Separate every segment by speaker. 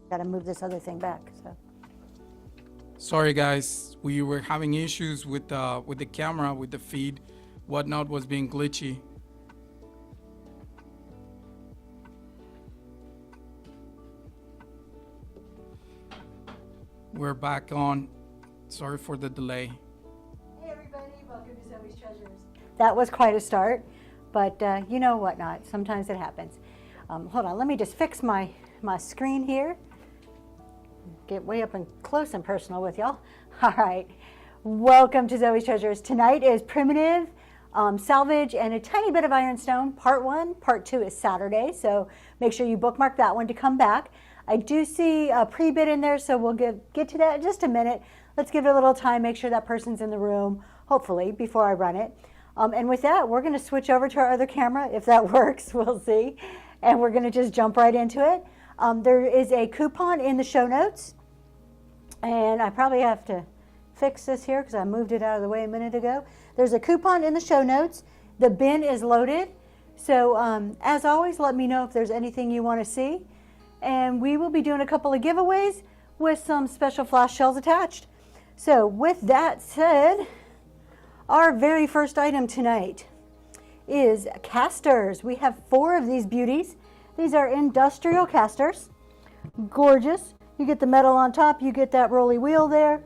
Speaker 1: Gotta move this other thing back. So.
Speaker 2: Sorry guys, we were having issues with the camera, with the feed, whatnot was being glitchy. We're back on. Sorry for the delay.
Speaker 1: Hey everybody, welcome to Salvage Treasures. That was quite a start, but you know what not, sometimes it happens. Hold on, let me just fix my screen here. Get way up and close and personal with y'all. All right, welcome to Zoe's Treasures. Tonight is primitive, salvage, and a tiny bit of ironstone, part 1. Part 2 is Saturday, so make sure you bookmark that one to come back. I do see a pre-bid in there, so we'll get to that in just a minute. Let's give it a little time, make sure that person's in the room, hopefully, before I run it. And with that, we're gonna switch over to our other camera, if that works, we'll see. And we're gonna just jump right into it. There is a coupon in the show notes. And I probably have to fix this here because I moved it out of the way a minute ago. There's a coupon in the show notes. The bin is loaded. So as always, let me know if there's anything you want to see. And we will be doing a couple of giveaways with some special flash shells attached. So with that said, our very first item tonight is casters. We have 4 of these beauties. These are industrial casters. Gorgeous. You get the metal on top, you get that rolly wheel there.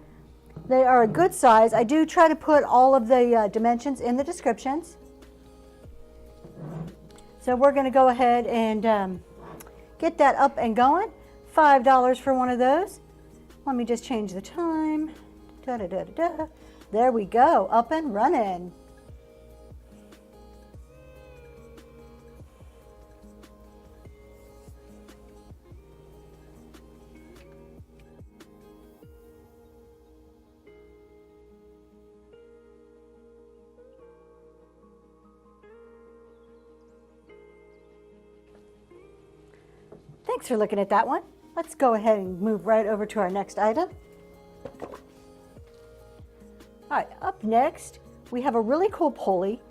Speaker 1: They are a good size. I do try to put all of the dimensions in the descriptions. So we're going to go ahead and get that up and going. $5 for one of those. Let me just change the time. Da, da, da, da, da. There we go, up and running. Thanks for looking at that one. Let's go ahead and move right over to our next item. All right, up next, we have a really cool pulley.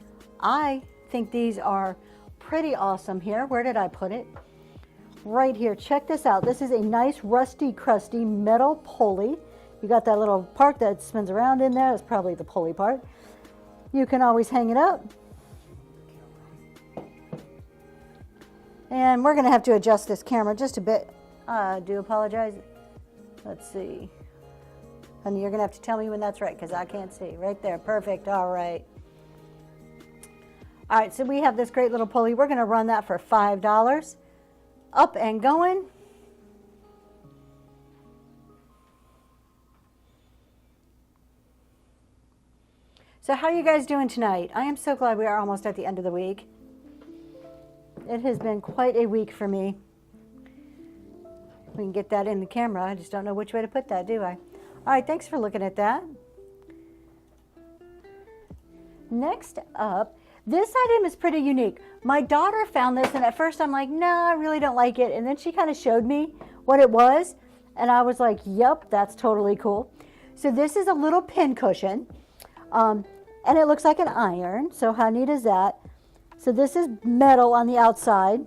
Speaker 1: I think these are pretty awesome here. Where did I put it? Right here, check this out. This is a nice rusty, crusty metal pulley. You got that little part that spins around in there. That's probably the pulley part. You can always hang it up. And we're going to have to adjust this camera just a bit. I do apologize. Let's see. Honey, you're going to have to tell me when that's right because I can't see. Right there. Perfect. All right. All right, so we have this great little pulley. We're going to run that for $5. Up and going. So how are you guys doing tonight? I am so glad we are almost at the end of the week. It has been quite a week for me. We can get that in the camera. I just don't know which way to put that, do I? All right, thanks for looking at that. Next up, this item is pretty unique. My daughter found this, and at first I'm like, no, I really don't like it. And then she kind of showed me what it was, and I was like, yep, that's totally cool. So this is a little pin cushion, and it looks like an iron. So how neat is that? So this is metal on the outside,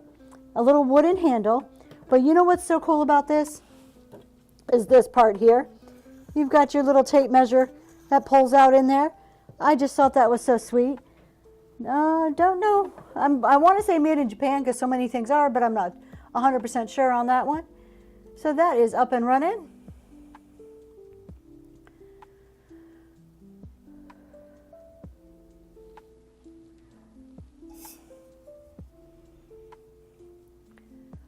Speaker 1: a little wooden handle. But you know what's so cool about this? Is this part here. You've got your little tape measure that pulls out in there. I just thought that was so sweet. Don't know. I want to say made in Japan because so many things are, but I'm not 100% sure on that one. So that is up and running.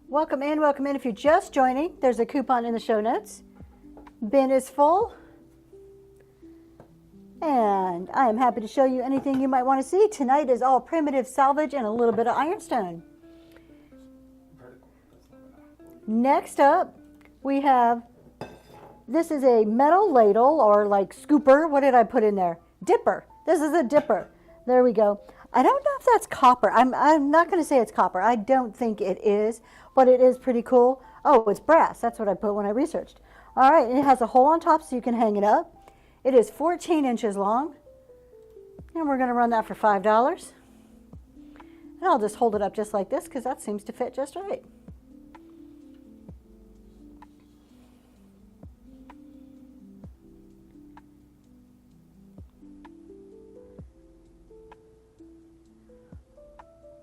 Speaker 1: Welcome in, welcome in. If you're just joining, there's a coupon in the show notes. Bin is full. And I am happy to show you anything you might want to see. Tonight is all primitive salvage and a little bit of ironstone. Next up, we have, this is a metal ladle or like scooper. What did I put in there? Dipper. This is a dipper. There we go. I don't know if that's copper. I'm not going to say it's copper. I don't think it is, but it is pretty cool. Oh, it's brass. That's what I put when I researched. All right, and it has a hole on top so you can hang it up. It is 14 inches long, and we're going to run that for $5. And I'll just hold it up just like this because that seems to fit just right.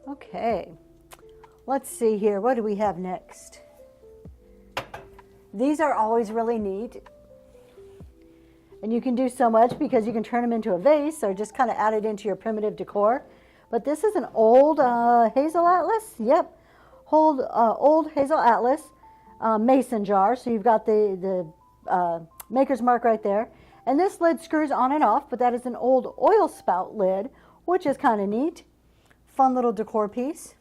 Speaker 1: Okay, let's see here. What do we have next? These are always really neat. And you can do so much because you can turn them into a vase or just kind of add it into your primitive decor. But this is an old hazel atlas. Yep, old hazel atlas mason jar. So you've got the maker's mark right there. And this lid screws on and off, but that is an old oil spout lid, which is kind of neat. Fun little decor piece.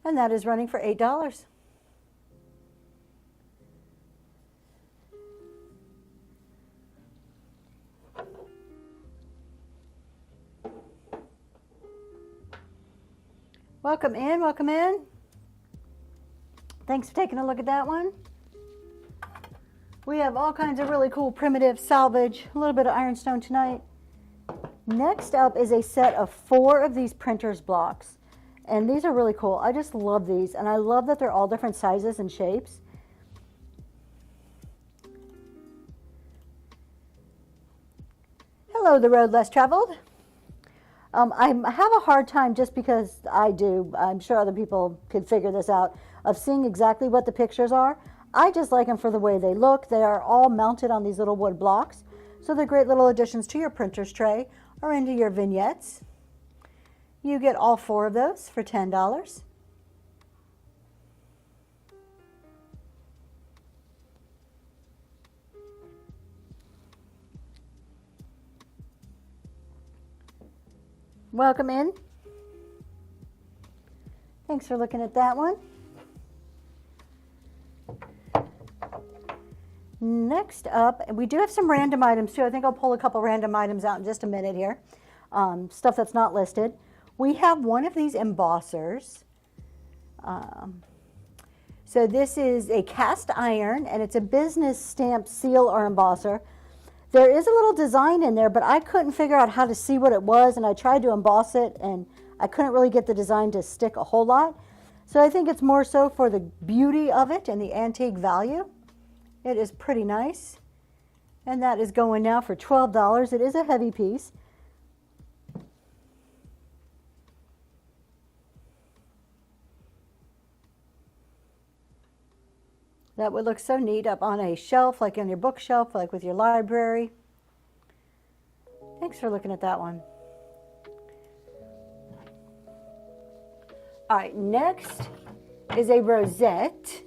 Speaker 1: And that is running for $8. Welcome in, welcome in. Thanks for taking a look at that one. We have all kinds of really cool primitive salvage, a little bit of ironstone tonight. Next up is a set of 4 of these printers blocks. And these are really cool. I just love these, and I love that they're all different sizes and shapes. Hello, the road less traveled. I have a hard time, just because I do, I'm sure other people could figure this out, of seeing exactly what the pictures are. I just like them for the way they look. They are all mounted on these little wood blocks. So they're great little additions to your printer's tray or into your vignettes. You get all 4 of those for $10. Welcome in. Thanks for looking at that one. Next up, we do have some random items too. I think I'll pull a couple random items out in just a minute here. Stuff that's not listed. We have one of these embossers. So this is a cast iron, and it's a business stamp seal or embosser. There is a little design in there, but I couldn't figure out how to see what it was, and I tried to emboss it, and I couldn't really get the design to stick a whole lot. So I think it's more so for the beauty of it and the antique value. It is pretty nice. And that is going now for $12. It is a heavy piece. That would look so neat up on a shelf, like on your bookshelf, like with your library. Thanks for looking at that one. All right, next is a rosette.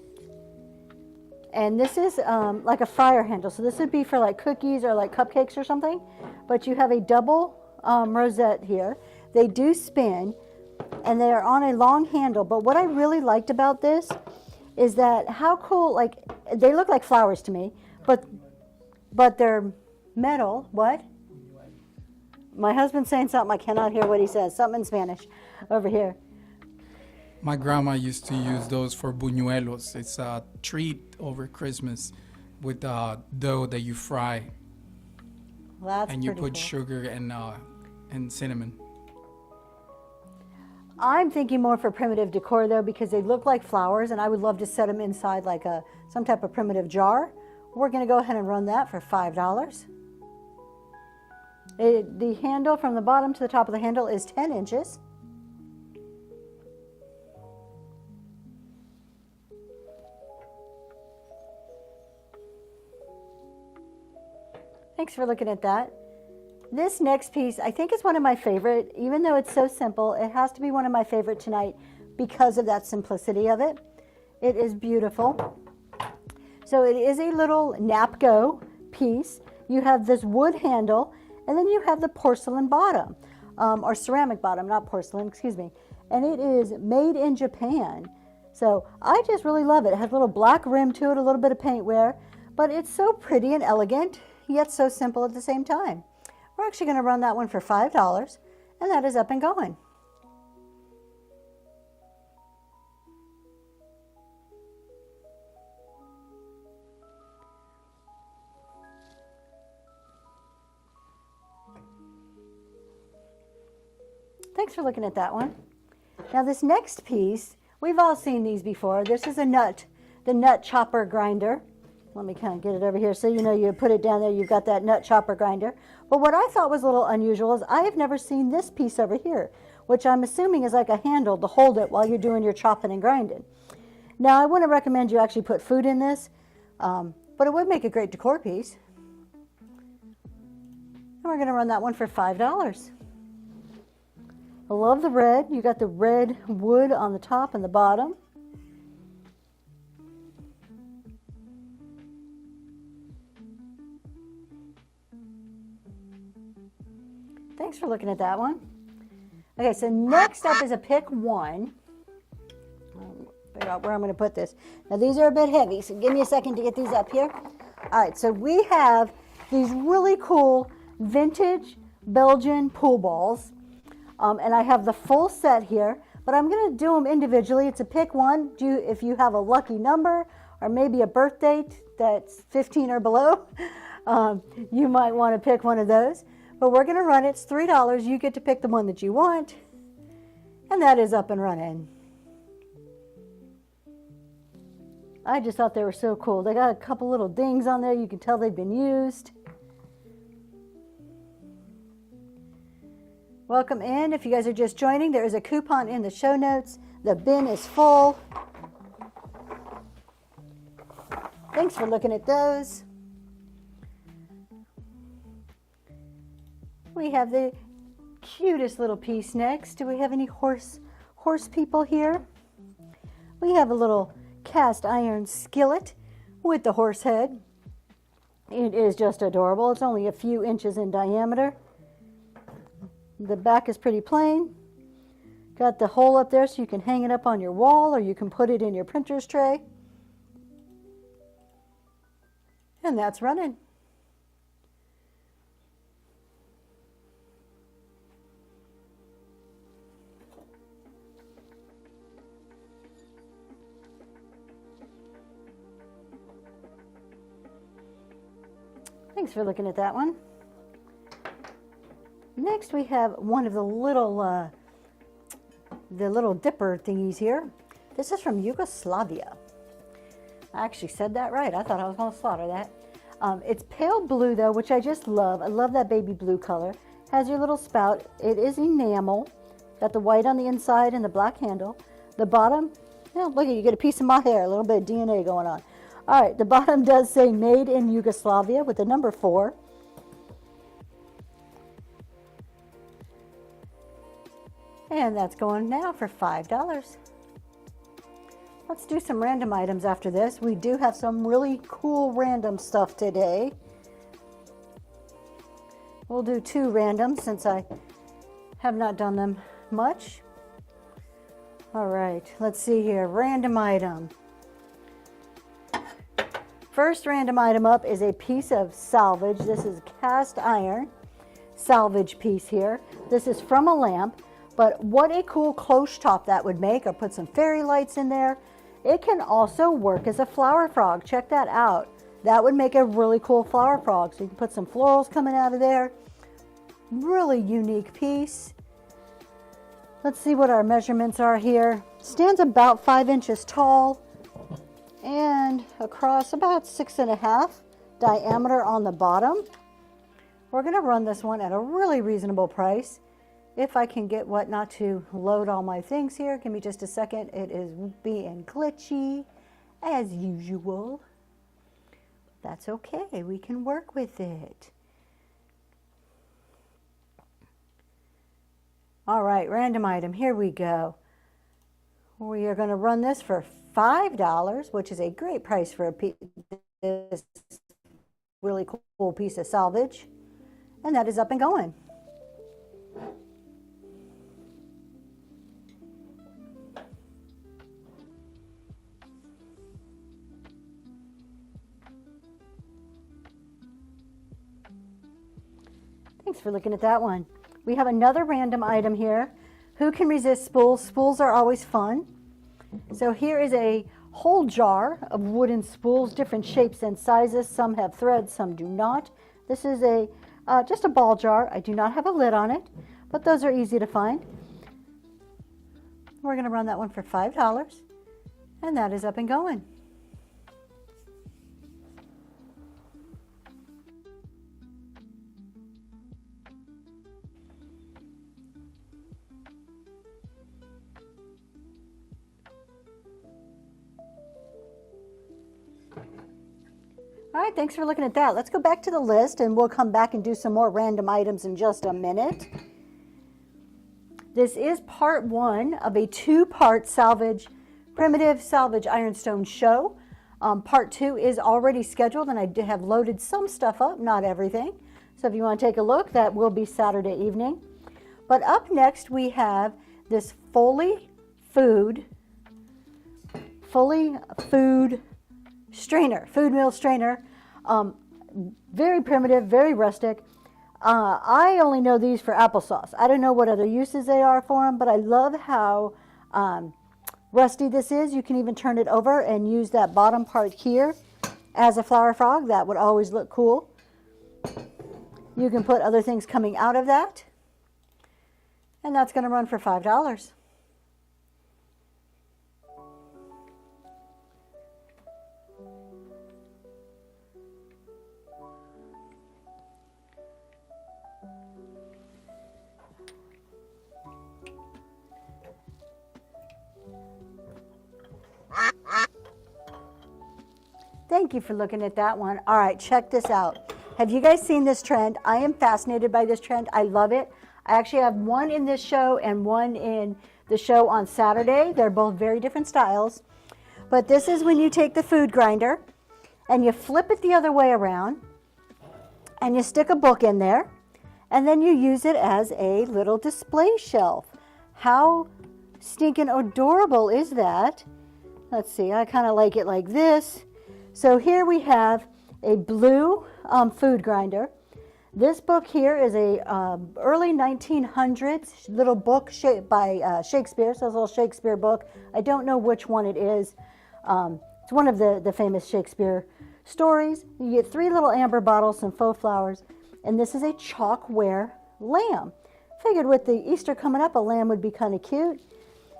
Speaker 1: And this is like a fire handle. So this would be for like cookies or like cupcakes or something. But you have a double rosette here. They do spin, and they are on a long handle. But what I really liked about this is that how cool, like, they look like flowers to me, but they're metal. What? My husband's saying something. I cannot hear what he says. Something in Spanish over here.
Speaker 2: My grandma used to use those for buñuelos. It's a treat over Christmas with dough that you fry.
Speaker 1: Well, that's
Speaker 2: and you
Speaker 1: pretty
Speaker 2: put
Speaker 1: cool.
Speaker 2: sugar and cinnamon.
Speaker 1: I'm thinking more for primitive decor though, because they look like flowers, and I would love to set them inside like some type of primitive jar. We're going to go ahead and run that for $5. The handle from the bottom to the top of the handle is 10 inches. Thanks for looking at that. This next piece, I think, is one of my favorite. Even though it's so simple, it has to be one of my favorite tonight because of that simplicity of it. It is beautiful. So it is a little Napco piece. You have this wood handle, and then you have the porcelain bottom, or ceramic bottom, not porcelain, excuse me. And it is made in Japan. So I just really love it. It has a little black rim to it, a little bit of paint wear, but it's so pretty and elegant, yet so simple at the same time. We're actually going to run that one for $5, and that is up and going. Thanks for looking at that one. Now this next piece, we've all seen these before. This is the nut chopper grinder. Let me kind of get it over here so you know you put it down there, you've got that nut chopper grinder. But what I thought was a little unusual is I have never seen this piece over here, which I'm assuming is like a handle to hold it while you're doing your chopping and grinding. Now, I wouldn't recommend you actually put food in this, but it would make a great decor piece. And we're going to run that one for $5. I love the red. You got the red wood on the top and the bottom. Thanks for looking at that one. Okay, so next up is a pick one. Figure out where I'm going to put this. Now these are a bit heavy, so give me a second to get these up here. All right, so we have these really cool vintage Belgian pool balls. And I have the full set here, but I'm going to do them individually. It's a pick one. If you have a lucky number or maybe a birth date that's 15 or below, you might want to pick one of those. But we're going to run it. It's $3. You get to pick the one that you want. And that is up and running. I just thought they were so cool. They got a couple little dings on there. You can tell they've been used. Welcome in. If you guys are just joining, there is a coupon in the show notes. The bin is full. Thanks for looking at those. We have the cutest little piece next. Do we have any horse people here? We have a little cast iron skillet with the horse head. It is just adorable. It's only a few inches in diameter. The back is pretty plain. Got the hole up there so you can hang it up on your wall or you can put it in your printer's tray. And that's running. Thanks for looking at that one. Next we have one of the little dipper thingies here. This is from Yugoslavia. I actually said that right. I thought I was going to slaughter that. It's pale blue though, which I just love. I love that baby blue color. Has your little spout. It is enamel. Got the white on the inside and the black handle. The bottom, look at you get a piece of my hair, a little bit of DNA going on. All right, the bottom does say made in Yugoslavia with the number 4. And that's going now for $5. Let's do some random items after this. We do have some really cool random stuff today. We'll do 2 random since I have not done them much. All right, let's see here. Random item. First random item up is a piece of salvage. This is cast iron salvage piece here. This is from a lamp, but what a cool cloche top that would make. I'll put some fairy lights in there. It can also work as a flower frog. Check that out. That would make a really cool flower frog. So you can put some florals coming out of there. Really unique piece. Let's see what our measurements are here. Stands about 5 inches tall and across about 6.5 diameter on the bottom. We're going to run this one at a really reasonable price. If I can get what not to load all my things here. Give me just a second. It is being glitchy as usual. That's okay. We can work with it. All right, random item. Here we go. We are going to run this for $5, which is a great price for this really cool piece of salvage. And that is up and going. Thanks for looking at that one. We have another random item here. Who can resist spools? Spools are always fun. So here is a whole jar of wooden spools, different shapes and sizes. Some have threads, some do not. This is just a ball jar. I do not have a lid on it, but those are easy to find. We're going to run that one for $5, and that is up and going. All right, thanks for looking at that. Let's go back to the list and we'll come back and do some more random items in just a minute. This is part one of a two-part primitive salvage ironstone show. Part two is already scheduled and I have loaded some stuff up, not everything. So if you want to take a look, that will be Saturday evening. But up next we have this Foley food mill strainer. Very primitive, very rustic. I only know these for applesauce. I don't know what other uses they are for them, but I love how rusty this is. You can even turn it over and use that bottom part here as a flower frog. That would always look cool. You can put other things coming out of that. And that's going to run for $5. Thank you for looking at that one. All right, check this out. Have you guys seen this trend? I am fascinated by this trend. I love it. I actually have one in this show and one in the show on Saturday. They're both very different styles. But this is when you take the food grinder and you flip it the other way around and you stick a book in there and then you use it as a little display shelf. How stinking adorable is that? Let's see, I kind of like it like this. So here we have a blue food grinder. This book here is a early 1900s little book by Shakespeare. So it's a little Shakespeare book. I don't know which one it is. It's one of the famous Shakespeare stories. You get 3 little amber bottles, some faux flowers, and this is a chalkware lamb. Figured with the Easter coming up, a lamb would be kind of cute.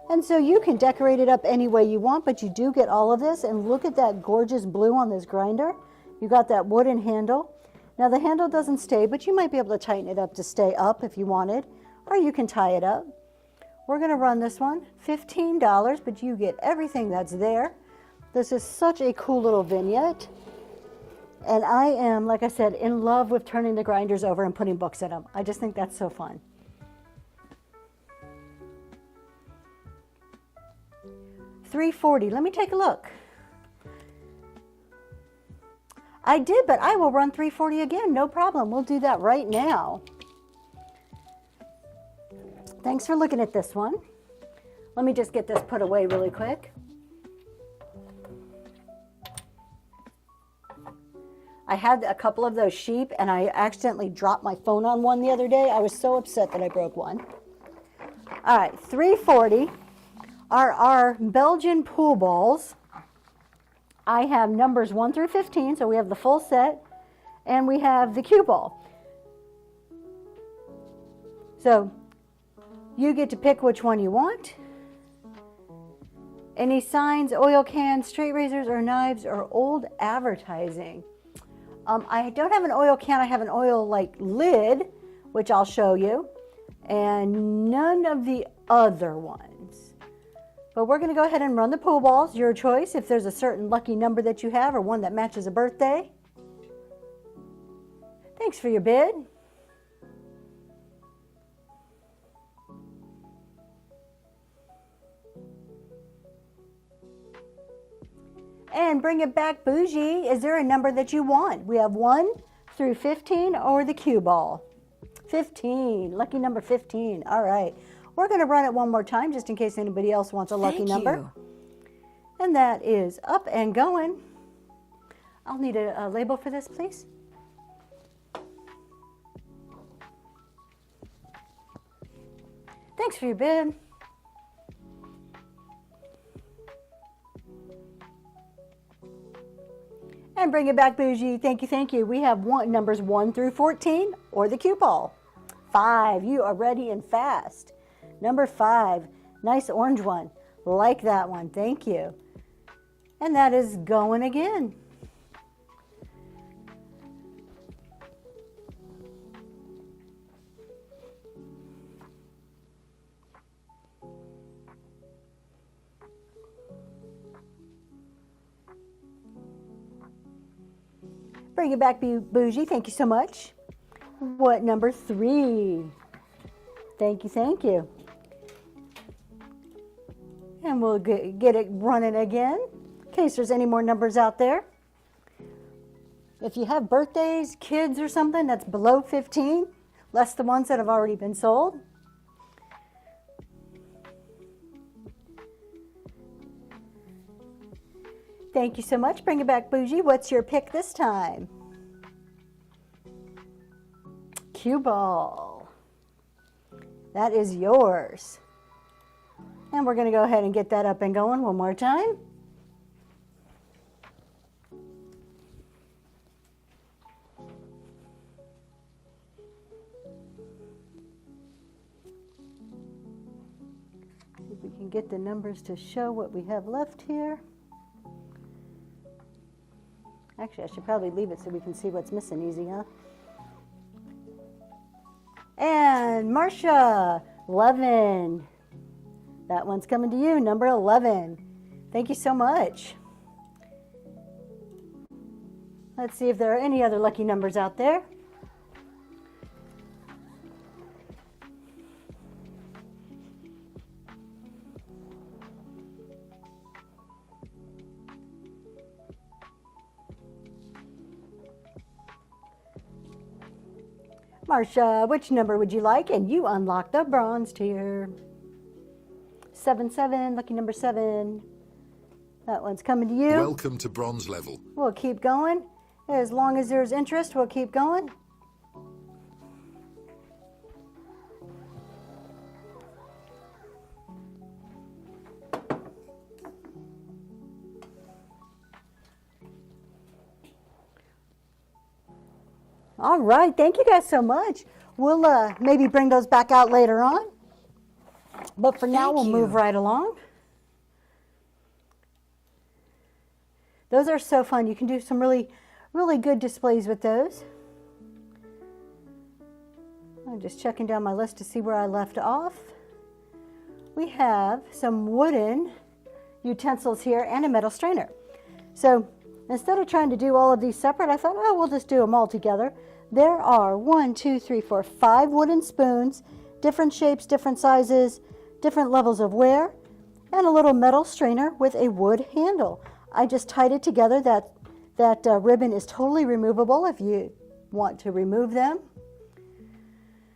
Speaker 1: And so you can decorate it up any way you want, but you do get all of this. And look at that gorgeous blue on this grinder. You got that wooden handle. Now the handle doesn't stay, but you might be able to tighten it up to stay up if you wanted, or you can tie it up. We're going to run this one, $15, but you get everything that's there. This is such a cool little vignette. And I am, like I said, in love with turning the grinders over and putting books in them. I just think that's so fun. $3.40. Let me take a look. I did, but I will run $3.40 again. No problem. We'll do that right now. Thanks for looking at this one. Let me just get this put away really quick. I had a couple of those sheep and I accidentally dropped my phone on one the other day. I was so upset that I broke one. All right, $3.40 are our Belgian pool balls. I have numbers 1 through 15, so we have the full set, and we have the cue ball. So you get to pick which one you want. Any signs, oil cans, straight razors, or knives, or old advertising. I don't have an oil can, I have an oil lid, which I'll show you, and none of the other ones. But we're going to go ahead and run the pool balls, your choice, if there's a certain lucky number that you have or one that matches a birthday. Thanks for your bid. And bring it back bougie. Is there a number that you want? We have 1 through 15 or the cue ball. 15, lucky number 15. All right. We're going to run it one more time just in case anybody else wants a lucky number. And that is up and going. I'll need a label for this, please. Thanks for your bid. And bring it back bougie. Thank you, thank you. We have numbers 1 through 14 or the cue ball. 5, you are ready and fast. Number 5, nice orange one. Like that one, thank you. And that is going again. Bring it back, Bougie. Thank you so much. What number 3? Thank you, thank you. And we'll get it running again in case there's any more numbers out there. If you have birthdays, kids or something that's below 15, less the ones that have already been sold. Thank you so much. Bring it back, Bougie. What's your pick this time? Cue ball. That is yours. And we're going to go ahead and get that up and going one more time. If we can get the numbers to show what we have left here. Actually, I should probably leave it so we can see what's missing easy, huh? And Marcia, 11. That one's coming to you, number 11. Thank you so much. Let's see if there are any other lucky numbers out there. Marcia, which number would you like? And you unlock the bronze tier. 7-7, lucky number 7. That one's coming to you.
Speaker 3: Welcome to bronze level.
Speaker 1: We'll keep going. As long as there's interest, we'll keep going. All right, thank you guys so much. We'll maybe bring those back out later on. But for now, we'll move right along. Those are so fun. You can do some really good displays with those. I'm just checking down my list to see where I left off. We have some wooden utensils here and a metal strainer. So instead of trying to do all of these separate, I thought, oh, we'll just do them all together. There are 5 wooden spoons, different shapes, different sizes, different levels of wear, and a little metal strainer with a wood handle. I just tied it together. That ribbon is totally removable if you want to remove them.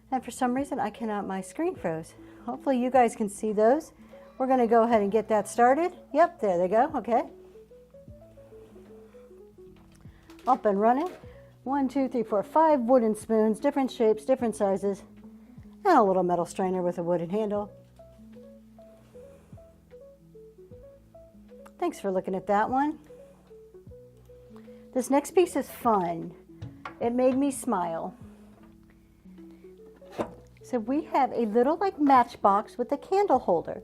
Speaker 1: And for some reason, my screen froze. Hopefully you guys can see those. We're going to go ahead and get that started. Yep, there they go. Okay. Up and running. 5 wooden spoons, different shapes, different sizes, and a little metal strainer with a wooden handle. Thanks for looking at that one. This next piece is fun. It made me smile. So we have a little matchbox with a candle holder.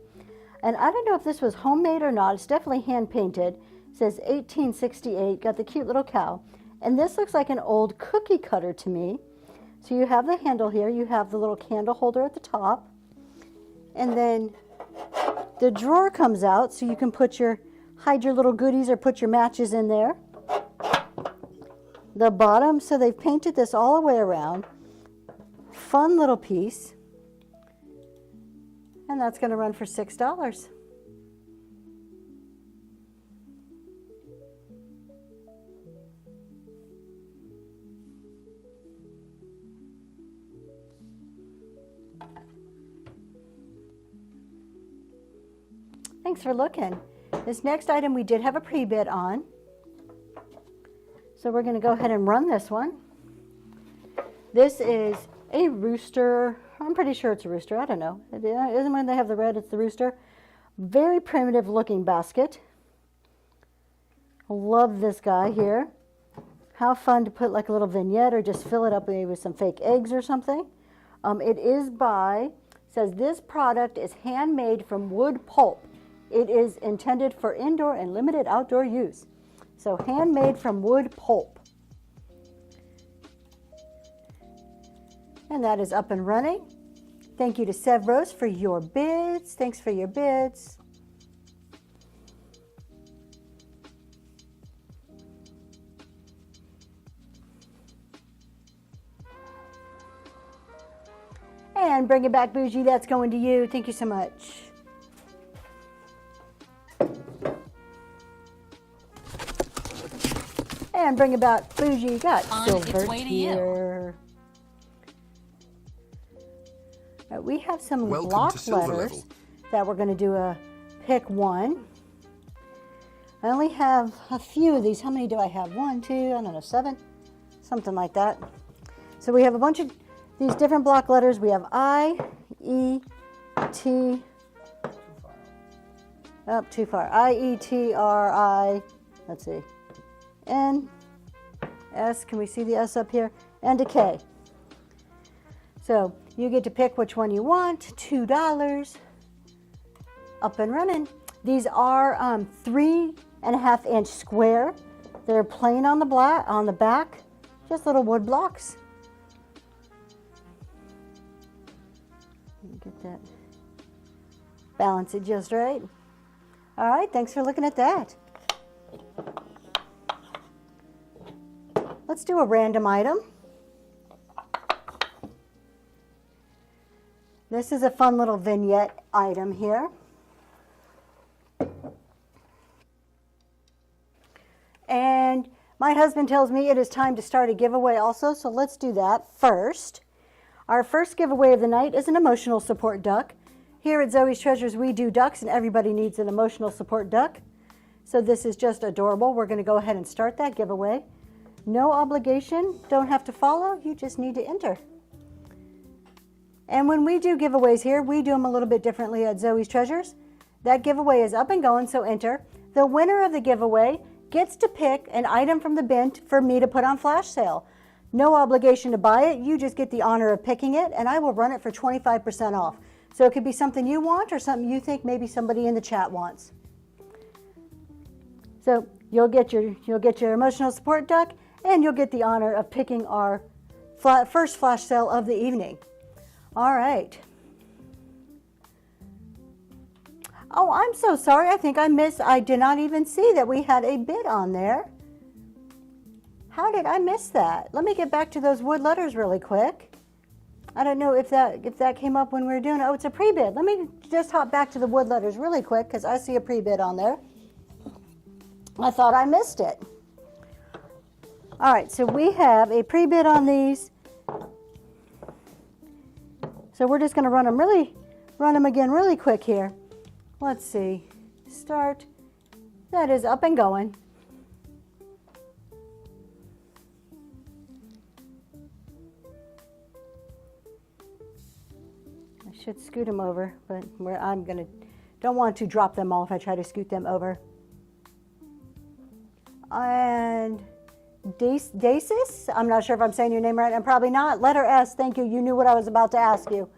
Speaker 1: And I don't know if this was homemade or not. It's definitely hand painted. It says 1868, got the cute little cow. And this looks like an old cookie cutter to me. So you have the handle here, you have the little candle holder at the top, and then the drawer comes out so you can hide your little goodies or put your matches in there. The bottom, so they've painted this all the way around. Fun little piece. And that's going to run for $6. Thanks for looking. This next item we did have a pre-bid on. So we're going to go ahead and run this one. This is a rooster. I'm pretty sure it's a rooster. I don't know. It isn't when they have the red, it's the rooster. Very primitive looking basket. Love this guy here. How fun to put like a little vignette or just fill it up maybe with some fake eggs or something. Says this product is handmade from wood pulp. It is intended for indoor and limited outdoor use. So handmade from wood pulp. And that is up and running. Thank you to Sevros for your bids. Thanks for your bids. And bring it back, Bougie. That's going to you. Thank you so much. And bring it back, Bougie. Got
Speaker 3: On
Speaker 1: silver
Speaker 3: its way to
Speaker 1: here. We have some
Speaker 4: Welcome
Speaker 1: block
Speaker 4: to silver
Speaker 1: letters
Speaker 4: level.
Speaker 1: that we're going to do a pick one. I only have a few of these. How many do I have? 1, 2, I don't know, 7? Something like that. So we have a bunch of these different block letters. We have I, E, T. Oh, too far. I, E, T, R, I. Let's see. N, S. Can we see the S up here? And a K. So you get to pick which one you want. $2. Up and running. These are 3.5-inch square. They're plain on the back, just little wood blocks. Get that, balance it just right. All right, thanks for looking at that. Let's do a random item. This is a fun little vignette item here. And my husband tells me it is time to start a giveaway also, so let's do that first. Our first giveaway of the night is an emotional support duck. Here at Zoe's Treasures, we do ducks, and everybody needs an emotional support duck. So this is just adorable. We're going to go ahead and start that giveaway. No obligation, don't have to follow, you just need to enter. And when we do giveaways here, we do them a little bit differently at Zoe's Treasures. That giveaway is up and going, so enter. The winner of the giveaway gets to pick an item from the bin for me to put on flash sale. No obligation to buy it, you just get the honor of picking it, and I will run it for 25% off. So it could be something you want or something you think maybe somebody in the chat wants. So you'll get your emotional support duck, and you'll get the honor of picking our first flash sale of the evening. All right. Oh, I'm so sorry. I did not even see that we had a bid on there. How did I miss that? Let me get back to those wood letters really quick. I don't know if that came up when we were doing it. Oh, it's a pre-bid. Let me just hop back to the wood letters really quick because I see a pre-bid on there. I thought I missed it. All right, so we have a pre-bid on these. So we're just going to run them again really quick here. Let's see. Start. That is up and going. I should scoot them over, but don't want to drop them all if I try to scoot them over. And Dasis, I'm not sure if I'm saying your name right. I'm probably not. Letter S, thank you. You knew what I was about to ask you.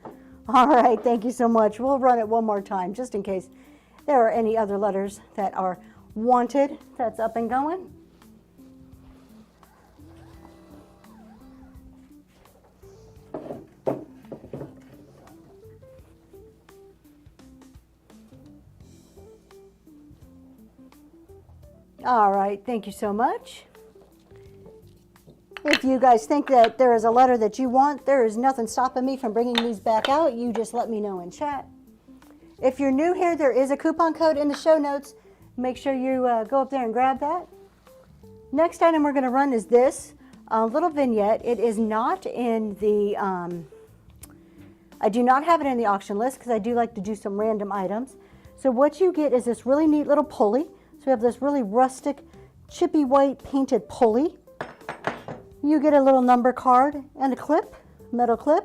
Speaker 1: All right, thank you so much. We'll run it one more time just in case there are any other letters that are wanted. That's up and going. All right, thank you so much. If you guys think that there is a letter that you want, there is nothing stopping me from bringing these back out. You just let me know in chat. If you're new here, there is a coupon code in the show notes. Make sure you go up there and grab that. Next item we're going to run is this little vignette. It is not in the, I do not have it in the auction list because I do like to do some random items. So what you get is this really neat little pulley. So we have this really rustic, chippy white painted pulley. You get a little number card and a clip, metal clip.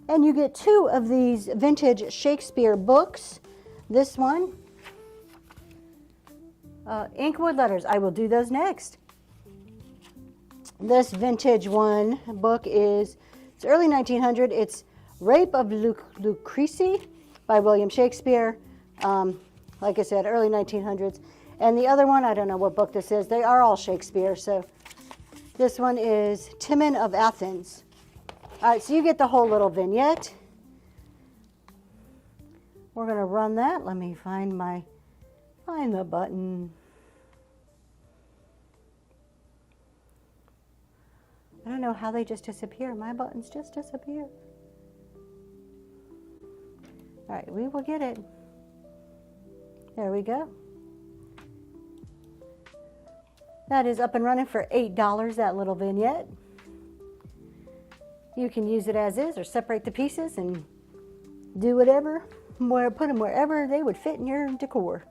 Speaker 1: And you get 2 of these vintage Shakespeare books. This one, Inkwood letters. I will do those next. This vintage book it's early 1900. It's Rape of Lucrece by William Shakespeare. Like I said, early 1900s. And the other one, I don't know what book this is. They are all Shakespeare. So this one is Timon of Athens. All right, so you get the whole little vignette. We're going to run that. Let me find the button. I don't know how they just disappear. My buttons just disappear. All right, we will get it. There we go. That is up and running for $8, that little vignette. You can use it as is or separate the pieces and do whatever, put them wherever they would fit in your decor.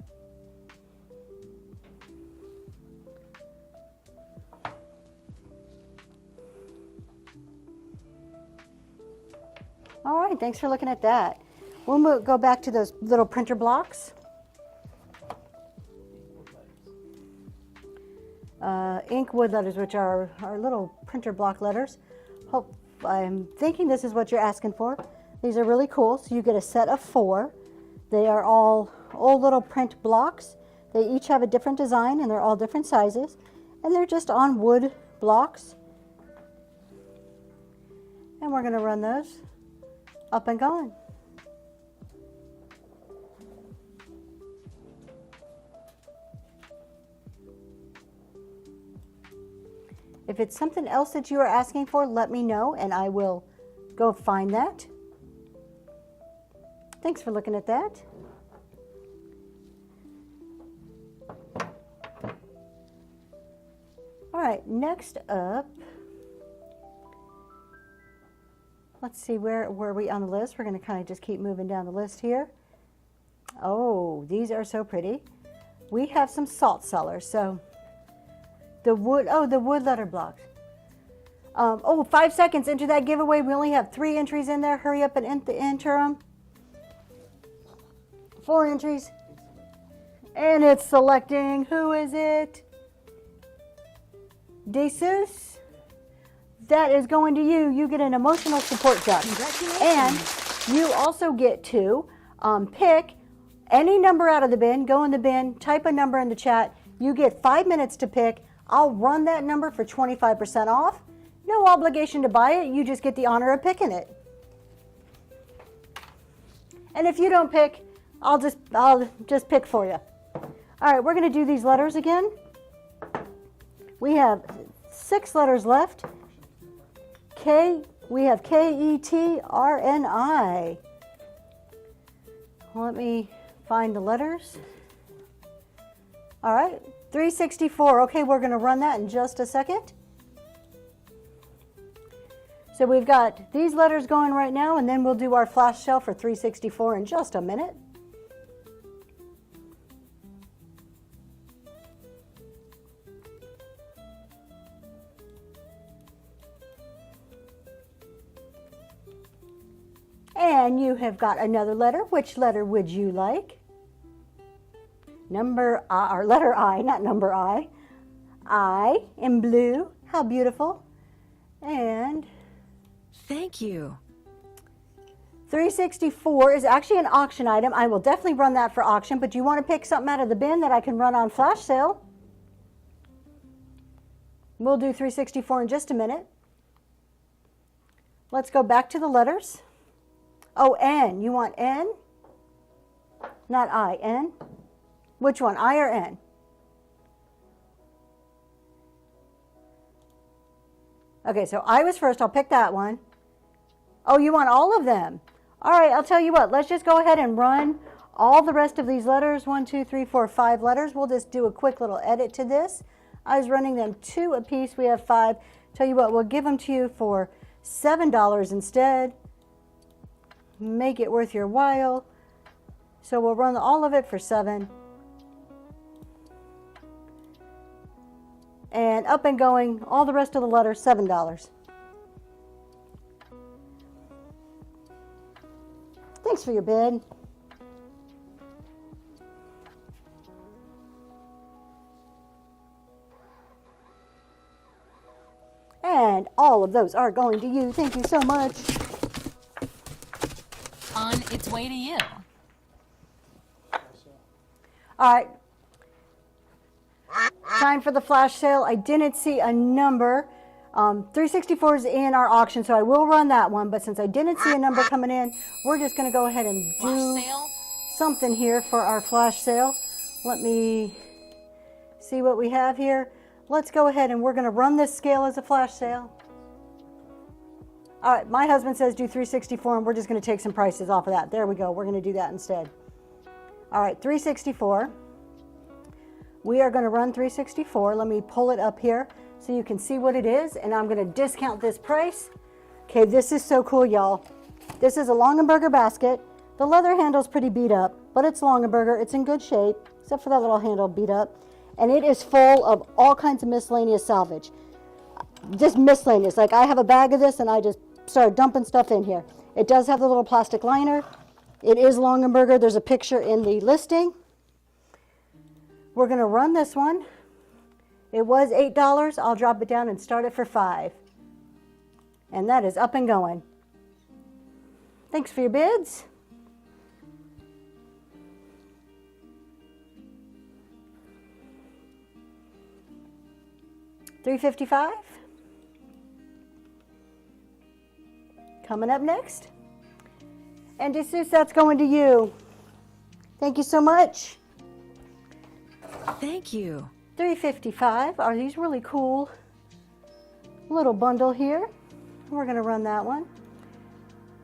Speaker 1: All right, thanks for looking at that. We'll go back to those little printer blocks. Ink wood letters, which are our little printer block letters. I'm thinking this is what you're asking for. These are really cool. So you get a set of 4. They are all little print blocks. They each have a different design and they're all different sizes. And they're just on wood blocks. And we're going to run those up and going. If it's something else that you are asking for, let me know and I will go find that. Thanks for looking at that. All right, next up, let's see, where were we on the list? We're going to kind of just keep moving down the list here. Oh, these are so pretty. We have some salt cellars. So the wood letter blocks. 5 seconds into that giveaway. We only have 3 entries in there. Hurry up and enter them. 4 entries. And it's selecting. Who is it? Jesus. That is going to you. You get an emotional support duck.
Speaker 3: Congratulations.
Speaker 1: And you also get to pick any number out of the bin. Go in the bin. Type a number in the chat. You get 5 minutes to pick. I'll run that number for 25% off. No obligation to buy it. You just get the honor of picking it. And if you don't pick, I'll just pick for you. All right, we're going to do these letters again. We have 6 letters left. We have K-E-T-R-N-I. Let me find the letters. All right. 364. Okay, we're going to run that in just a second. So we've got these letters going right now, and then we'll do our flash sale for 364 in just a minute. And you have got another letter. Which letter would you like? Number I, or letter I, not number I. I in blue. How beautiful. And
Speaker 3: Thank you.
Speaker 1: 364 is actually an auction item. I will definitely run that for auction, but do you want to pick something out of the bin that I can run on flash sale? We'll do 364 in just a minute. Let's go back to the letters. Oh, N. You want N? Not I, N? Which one, I or N? Okay, so I was first. I'll pick that one. Oh, you want all of them? All right, I'll tell you what. Let's just go ahead and run all the rest of these letters. 1, 2, 3, 4, 5 letters. We'll just do a quick little edit to this. I was running them 2 apiece. We have 5. Tell you what, we'll give them to you for $7 instead. Make it worth your while. So we'll run all of it for 7. And up and going, all the rest of the letters, $7. Thanks for your bid. And all of those are going to you. Thank you so much.
Speaker 3: On its way to you.
Speaker 1: All right. Time for the flash sale. I didn't see a number. 364 is in our auction, so I will run that one. But since I didn't see a number coming in, we're just going to go ahead and
Speaker 3: Flash
Speaker 1: do
Speaker 3: sale.
Speaker 1: something here for our flash sale. Let me see what we have here. Let's go ahead and we're going to run this scale as a flash sale. All right, my husband says do 364, and we're just going to take some prices off of that. There we go. We're going to do that instead. All right, 364. We are going to run 364. Let me pull it up here so you can see what it is, and I'm going to discount this price. Okay, this is so cool, y'all. This is a Longaberger basket. The leather handle's pretty beat up, but it's Longaberger. It's in good shape, except for that little handle beat up. And it is full of all kinds of miscellaneous salvage. Just miscellaneous. Like I have a bag of this and I just started dumping stuff in here. It does have the little plastic liner. It is Longaberger. There's a picture in the listing. We're going to run this one. It was $8. I'll drop it down and start it for $5. And that is up and going. Thanks for your bids. $355. Coming up next. And DeSeuss, that's going to you. Thank you so much.
Speaker 3: Thank you.
Speaker 1: $355. Are these really cool? Little bundle here. We're going to run that one.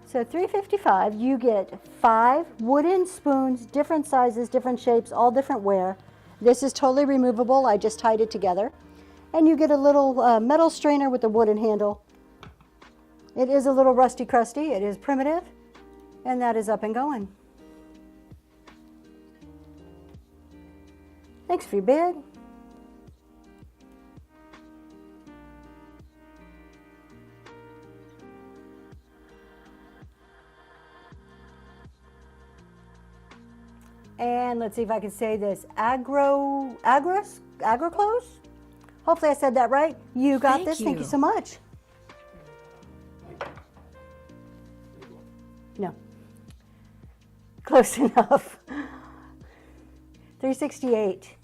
Speaker 1: So $355, you get 5 wooden spoons, different sizes, different shapes, all different wear. This is totally removable. I just tied it together. And you get a little metal strainer with a wooden handle. It is a little rusty crusty. It is primitive. And that is up and going. Thanks for your bid. And let's see if I can say this. Agroclose? Hopefully I said that right. You got this. Thank you so much. No. Close enough. 368.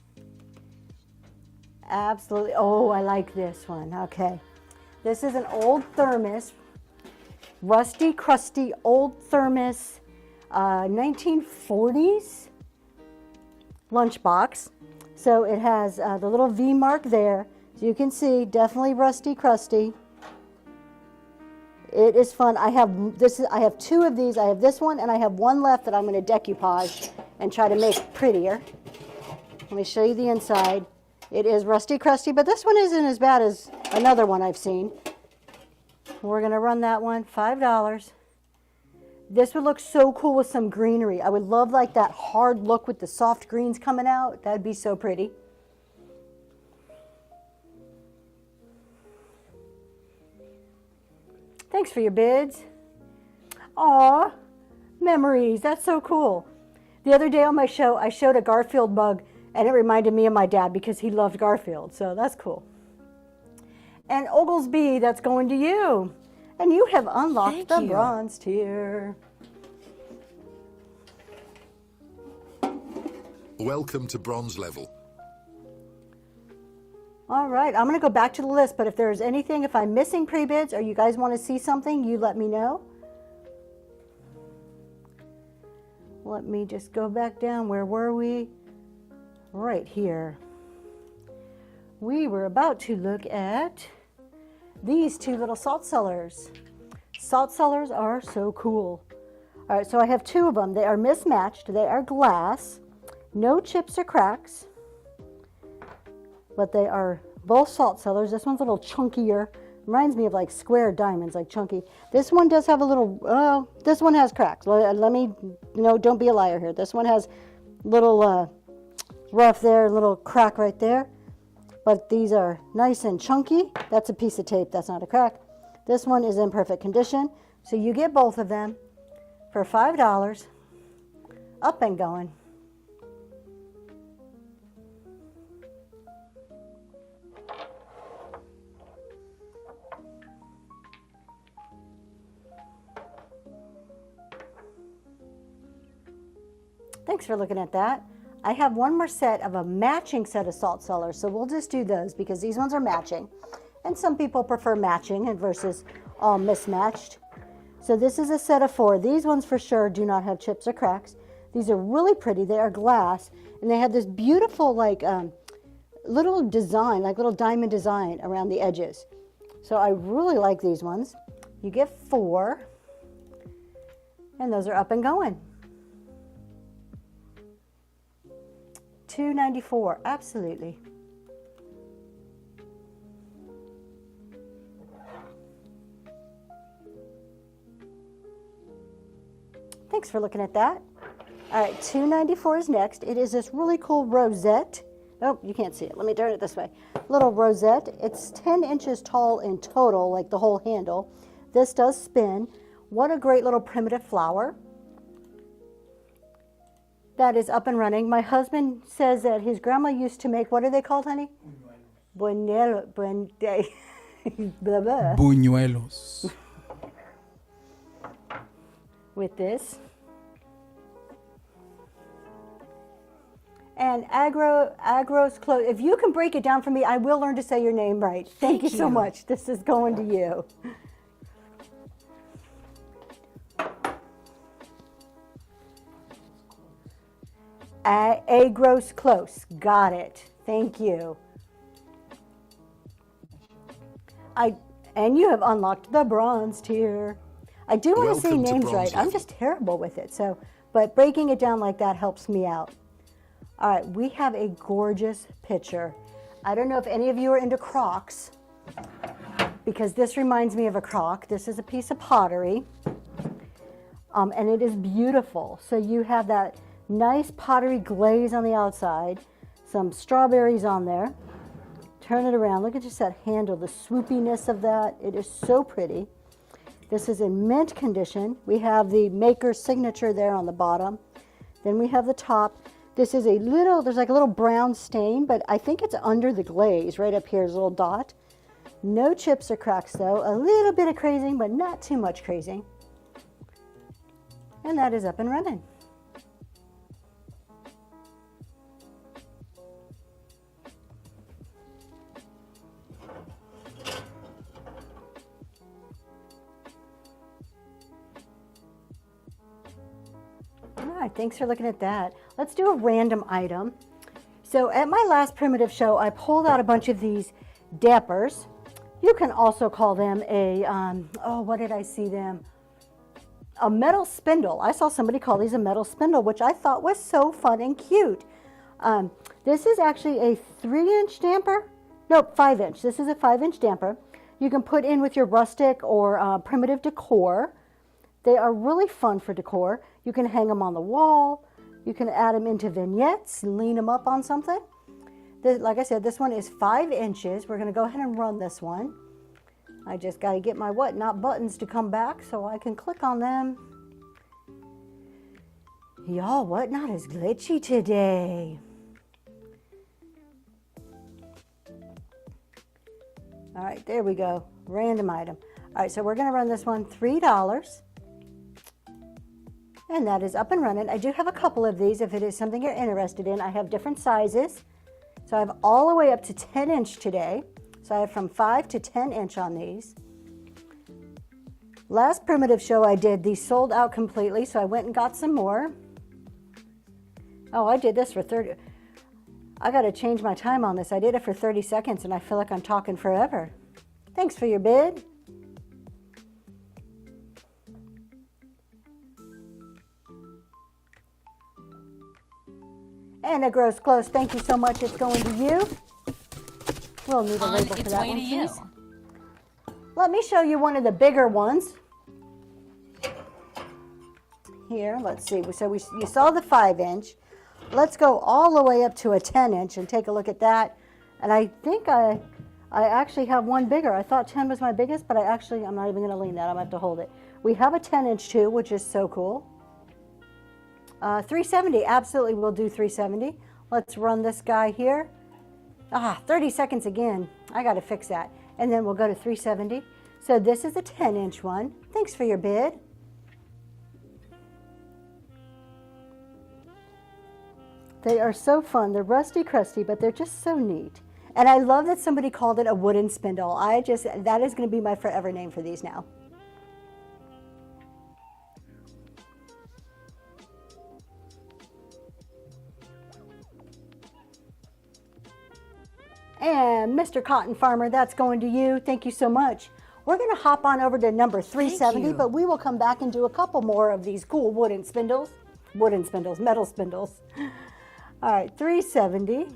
Speaker 1: Absolutely. Oh, I like this one. Okay. This is an old thermos. Rusty, crusty, old thermos. 1940s lunchbox. So it has the little V mark there. So you can see, definitely rusty, crusty. It is fun. I have 2 of these. I have this one, and I have one left that I'm going to decoupage and try to make prettier. Let me show you the inside. It is rusty, crusty, but this one isn't as bad as another one I've seen. We're going to run that one, $5. This would look so cool with some greenery. I would love like that hard look with the soft greens coming out. That'd be so pretty. Thanks for your bids. Aw, memories. That's so cool. The other day on my show, I showed a Garfield mug, and it reminded me of my dad because he loved Garfield. So that's cool. And Oglesby, that's going to you. And you have unlocked the bronze tier.
Speaker 4: Welcome to bronze level.
Speaker 1: All right, I'm going to go back to the list, but if there's anything, if I'm missing pre-bids or you guys want to see something, you let me know. Let me just go back down. Where were we? Right here. We were about to look at these 2 little salt cellars. Salt cellars are so cool. All right, so I have 2 of them. They are mismatched. They are glass. No chips or cracks. But they are both salt cellars. This one's a little chunkier. Reminds me of like square diamonds, like chunky. This one does have a little, this one has cracks. Let me, no, don't be a liar here. This one has little rough there, little crack right there. But these are nice and chunky. That's a piece of tape, that's not a crack. This one is in perfect condition. So you get both of them for $5, up and going. Thanks for looking at that. I have one more set of a matching set of salt cellars, so we'll just do those because these ones are matching. And some people prefer matching versus all mismatched. So this is a set of 4. These ones for sure do not have chips or cracks. These are really pretty. They are glass, and they have this beautiful like little design, like little diamond design around the edges. So I really like these ones. You get 4. And those are up and going. $2.94, absolutely. Thanks for looking at that. All right, $2.94 is next. It is this really cool rosette. Oh, you can't see it. Let me turn it this way. Little rosette. It's 10 inches tall in total, like the whole handle. This does spin. What a great little primitive flower. That is up and running. My husband says that his grandma used to make, what are they called, honey? Buñuelos. Blah, blah.
Speaker 2: Buñuelos.
Speaker 1: With this. And Agro's close. If you can break it down for me, I will learn to say your name right. Thank you so much. This is going to you. Agro's close. Got it. Thank you. And you have unlocked the bronze tier. I do want to say
Speaker 4: Welcome to
Speaker 1: names
Speaker 4: bronze
Speaker 1: right. I'm
Speaker 4: level.
Speaker 1: just terrible with it. But breaking it down like that helps me out. All right, we have a gorgeous picture. I don't know if any of you are into crocs, because this reminds me of a crock. This is a piece of pottery, and it is beautiful. So you have that nice pottery glaze on the outside, some strawberries on there. Turn it around. Look at just that handle, the swoopiness of that. It is so pretty. This is in mint condition. We have the maker's signature there on the bottom. Then we have the top. This is there's like a little brown stain, but I think it's under the glaze. Right up here is a little dot. No chips or cracks though. A little bit of crazing, but not too much crazing. And that is up and running. All right, thanks for looking at that. Let's do a random item. So at my last primitive show, I pulled out a bunch of these dampers. You can also call them what did I see them? A metal spindle. I saw somebody call these a metal spindle, which I thought was so fun and cute. This is actually a 3-inch damper. Nope, 5-inch. This is a 5-inch damper. You can put in with your rustic or primitive decor. They are really fun for decor. You can hang them on the wall. You can add them into vignettes and lean them up on something. Like I said, this one is 5 inches. We're going to go ahead and run this one. I just got to get my whatnot buttons to come back so I can click on them. Y'all, whatnot is glitchy today. All right, there we go. Random item. All right, so we're going to run this one $3. And that is up and running. I do have a couple of these if it is something you're interested in. I have different sizes. So I have all the way up to 10 inch today. So I have from 5 to 10 inch on these. Last primitive show I did, these sold out completely, so I went and got some more. Oh, I did this for 30. I got to change my time on this. I did it for 30 seconds and I feel like I'm talking forever. Thanks for your bid. And it grows close. Thank you so much. It's going to you. We'll need a
Speaker 3: On
Speaker 1: label for
Speaker 3: its
Speaker 1: that
Speaker 3: way
Speaker 1: one,
Speaker 3: to you.
Speaker 1: please. Let me show you one of the bigger ones. Here, let's see. So you saw the 5-inch. Let's go all the way up to a 10-inch and take a look at that. And I think I actually have one bigger. I thought 10 was my biggest, but I'm not even going to lean that. I'm going to have to hold it. We have a 10-inch too, which is so cool. 370, absolutely, we'll do 370. Let's run this guy here. 30 seconds again. I got to fix that. And then we'll go to 370. So this is a 10-inch one. Thanks for your bid. They are so fun. They're rusty crusty, but they're just so neat. And I love that somebody called it a wooden spindle. That is going to be my forever name for these now. And Mr. Cotton Farmer, that's going to you. Thank you so much. We're going to hop on over to number 370,
Speaker 3: you.
Speaker 1: but we will come back and do a couple more of these cool metal spindles. All right, 370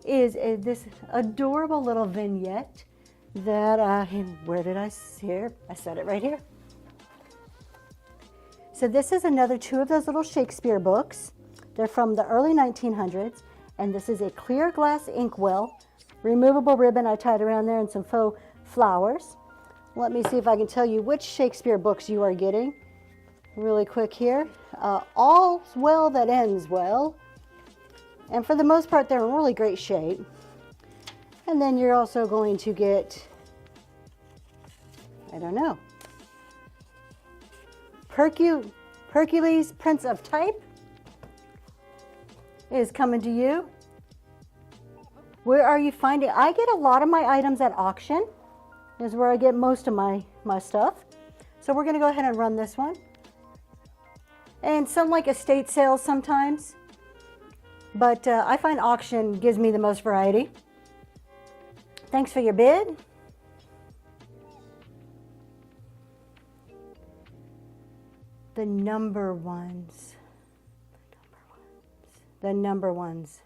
Speaker 1: is this adorable little vignette that, where did I see it? I said it right here. So this is another two of those little Shakespeare books. They're from the early 1900s, and this is a clear glass inkwell, removable ribbon I tied around there, and some faux flowers. Let me see if I can tell you which Shakespeare books you are getting really quick here. All's Well That Ends Well, and for the most part they're in really great shape. And then you're also going to get, I don't know, Hercules, Prince of Type is coming to you. Where are you finding? I get a lot of my items at auction, is where I get most of my stuff. So we're going to go ahead and run this one. And some like estate sales sometimes, but I find auction gives me the most variety. Thanks for your bid. The number ones. The number ones.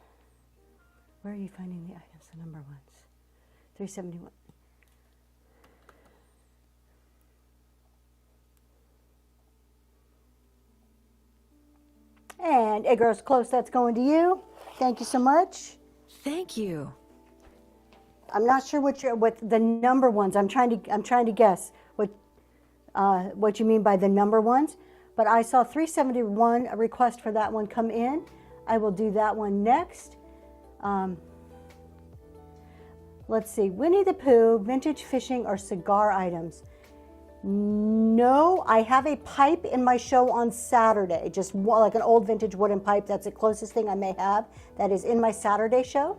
Speaker 1: Where are you finding the items? The number ones. 371. And it grows close. That's going to you. Thank you so much.
Speaker 3: Thank you.
Speaker 1: I'm not sure what the number ones. I'm trying to guess what you mean by the number ones. But I saw 371, a request for that one come in. I will do that one next. Let's see, Winnie the Pooh, vintage fishing or cigar items. No, I have a pipe in my show on Saturday, just like an old vintage wooden pipe. That's the closest thing I may have that is in my Saturday show.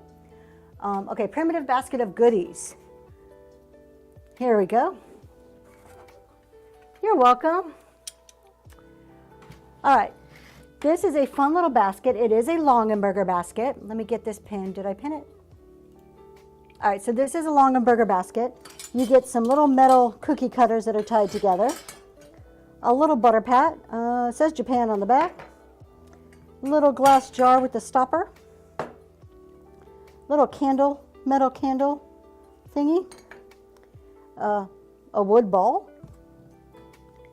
Speaker 1: Okay, primitive basket of goodies. Here we go. You're welcome. All right, this is a fun little basket. It is a Longenberger basket. Let me get this pinned. Did I pin it? All right, so this is a Longenberger basket. You get some little metal cookie cutters that are tied together. A little butter pat. It says Japan on the back. Little glass jar with the stopper. Little candle, metal candle thingy. A wood ball.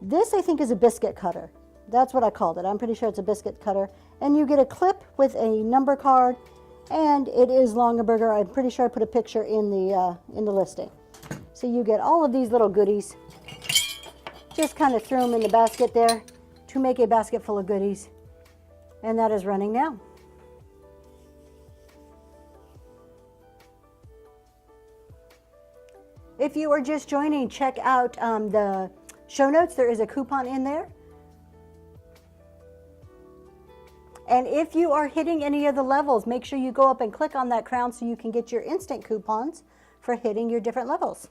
Speaker 1: This I think is a biscuit cutter. That's what I called it. I'm pretty sure it's a biscuit cutter. And you get a clip with a number card, and it is Longenberger. I'm pretty sure I put a picture in the listing. So you get all of these little goodies. Just kind of threw them in the basket there to make a basket full of goodies. And that is running now. If you are just joining, check out the show notes. There is a coupon in there. And if you are hitting any of the levels, make sure you go up and click on that crown so you can get your instant coupons for hitting your different levels.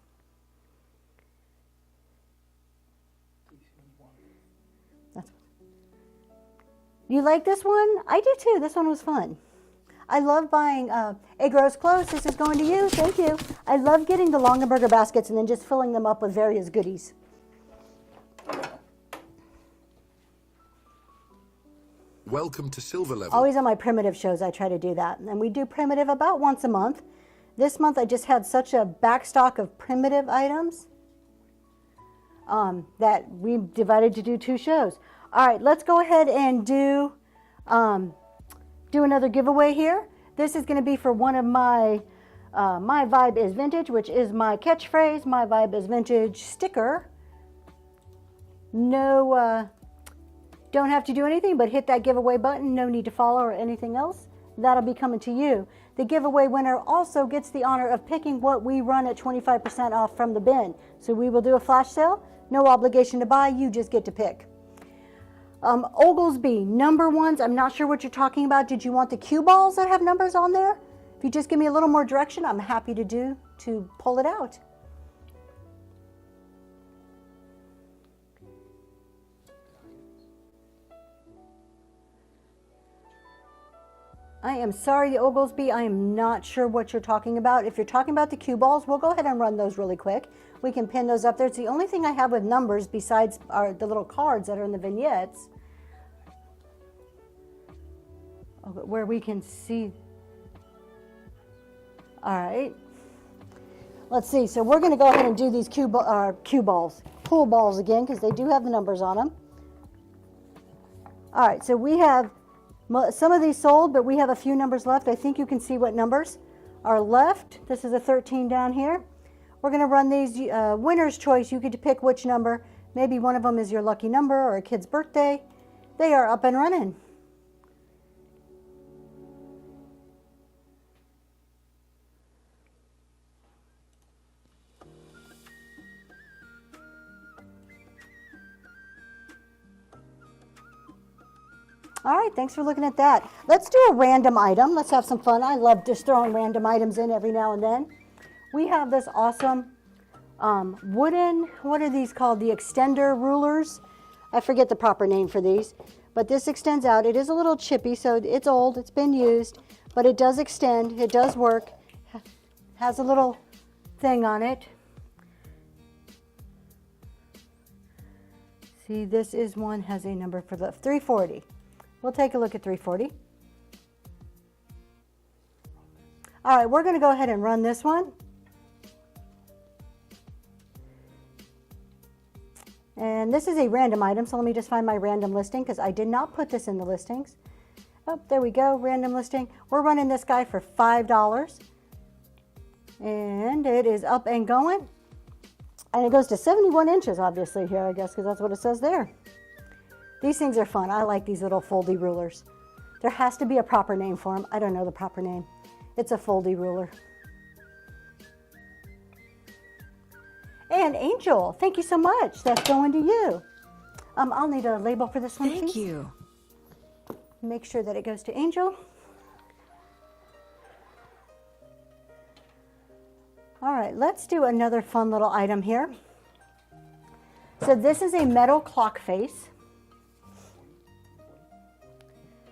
Speaker 1: You like this one? I do too. This one was fun. I love buying, it grows close. This is going to you. Thank you. I love getting the Longenberger baskets and then just filling them up with various goodies.
Speaker 4: Welcome to Silver Level.
Speaker 1: Always on my primitive shows, I try to do that. And we do primitive about once a month. This month, I just had such a backstock of primitive items that we divided to do 2 shows. All right, let's go ahead and do another giveaway here. This is going to be for one of my My Vibe is Vintage, which is my catchphrase, My Vibe is Vintage sticker. No, don't have to do anything but hit that giveaway button. No need to follow or anything else. That'll be coming to you. The giveaway winner also gets the honor of picking what we run at 25% off from the bin. So we will do a flash sale. No obligation to buy. You just get to pick. Oglesby, number ones. I'm not sure what you're talking about. Did you want the cue balls that have numbers on there? If you just give me a little more direction, I'm happy to pull it out. I am sorry, Oglesby, I am not sure what you're talking about. If you're talking about the cue balls, we'll go ahead and run those really quick. We can pin those up there. It's the only thing I have with numbers besides the little cards that are in the vignettes. Where we can see. All right. Let's see. So we're going to go ahead and do these cue balls, pool balls again, because they do have the numbers on them. All right. So we have some of these sold, but we have a few numbers left. I think you can see what numbers are left. This is a 13 down here. We're going to run these winner's choice. You get to pick which number. Maybe one of them is your lucky number or a kid's birthday. They are up and running. All right, thanks for looking at that. Let's do a random item. Let's have some fun. I love just throwing random items in every now and then. We have this awesome wooden, what are these called? The extender rulers. I forget the proper name for these, but this extends out. It is a little chippy, so it's old, it's been used, but it does extend, it does work. Has a little thing on it. See, this is one, has a number for the 340. We'll take a look at 340. All right, we're going to go ahead and run this one. And this is a random item, so let me just find my random listing because I did not put this in the listings. Oh, there we go, random listing. We're running this guy for $5. And it is up and going. And it goes to 71 inches, obviously, here, I guess, because that's what it says there. These things are fun. I like these little foldy rulers. There has to be a proper name for them. I don't know the proper name. It's a foldy ruler. And Angel, thank you so much. That's going to you. I'll need a label for this one,
Speaker 3: Thank
Speaker 1: please.
Speaker 3: you.
Speaker 1: Make sure that it goes to Angel. All right, let's do another fun little item here. So this is a metal clock face.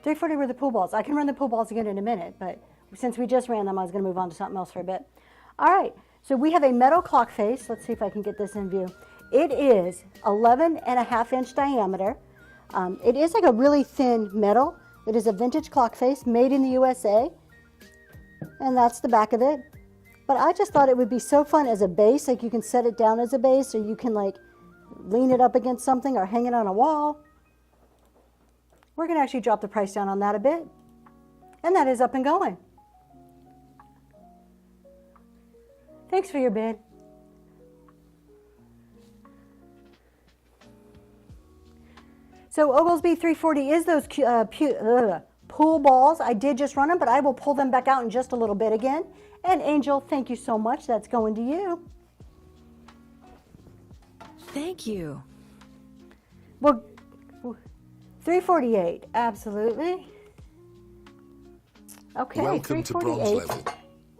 Speaker 1: 340 were the pool balls. I can run the pool balls again in a minute, but since we just ran them, I was going to move on to something else for a bit. All right, so we have a metal clock face. Let's see if I can get this in view. It is 11.5-inch diameter. It is like a really thin metal. It is a vintage clock face made in the USA, and that's the back of it. But I just thought it would be so fun as a base, like you can set it down as a base, or you can like lean it up against something or hang it on a wall. We're going to actually drop the price down on that a bit. And that is up and going. Thanks for your bid. So Oglesby 340 is those pool balls. I did just run them, but I will pull them back out in just a little bit again. And Angel, thank you so much. That's going to you.
Speaker 3: Thank you.
Speaker 1: Well, 348, absolutely. Okay,
Speaker 4: Welcome to bronze
Speaker 1: 348
Speaker 4: level.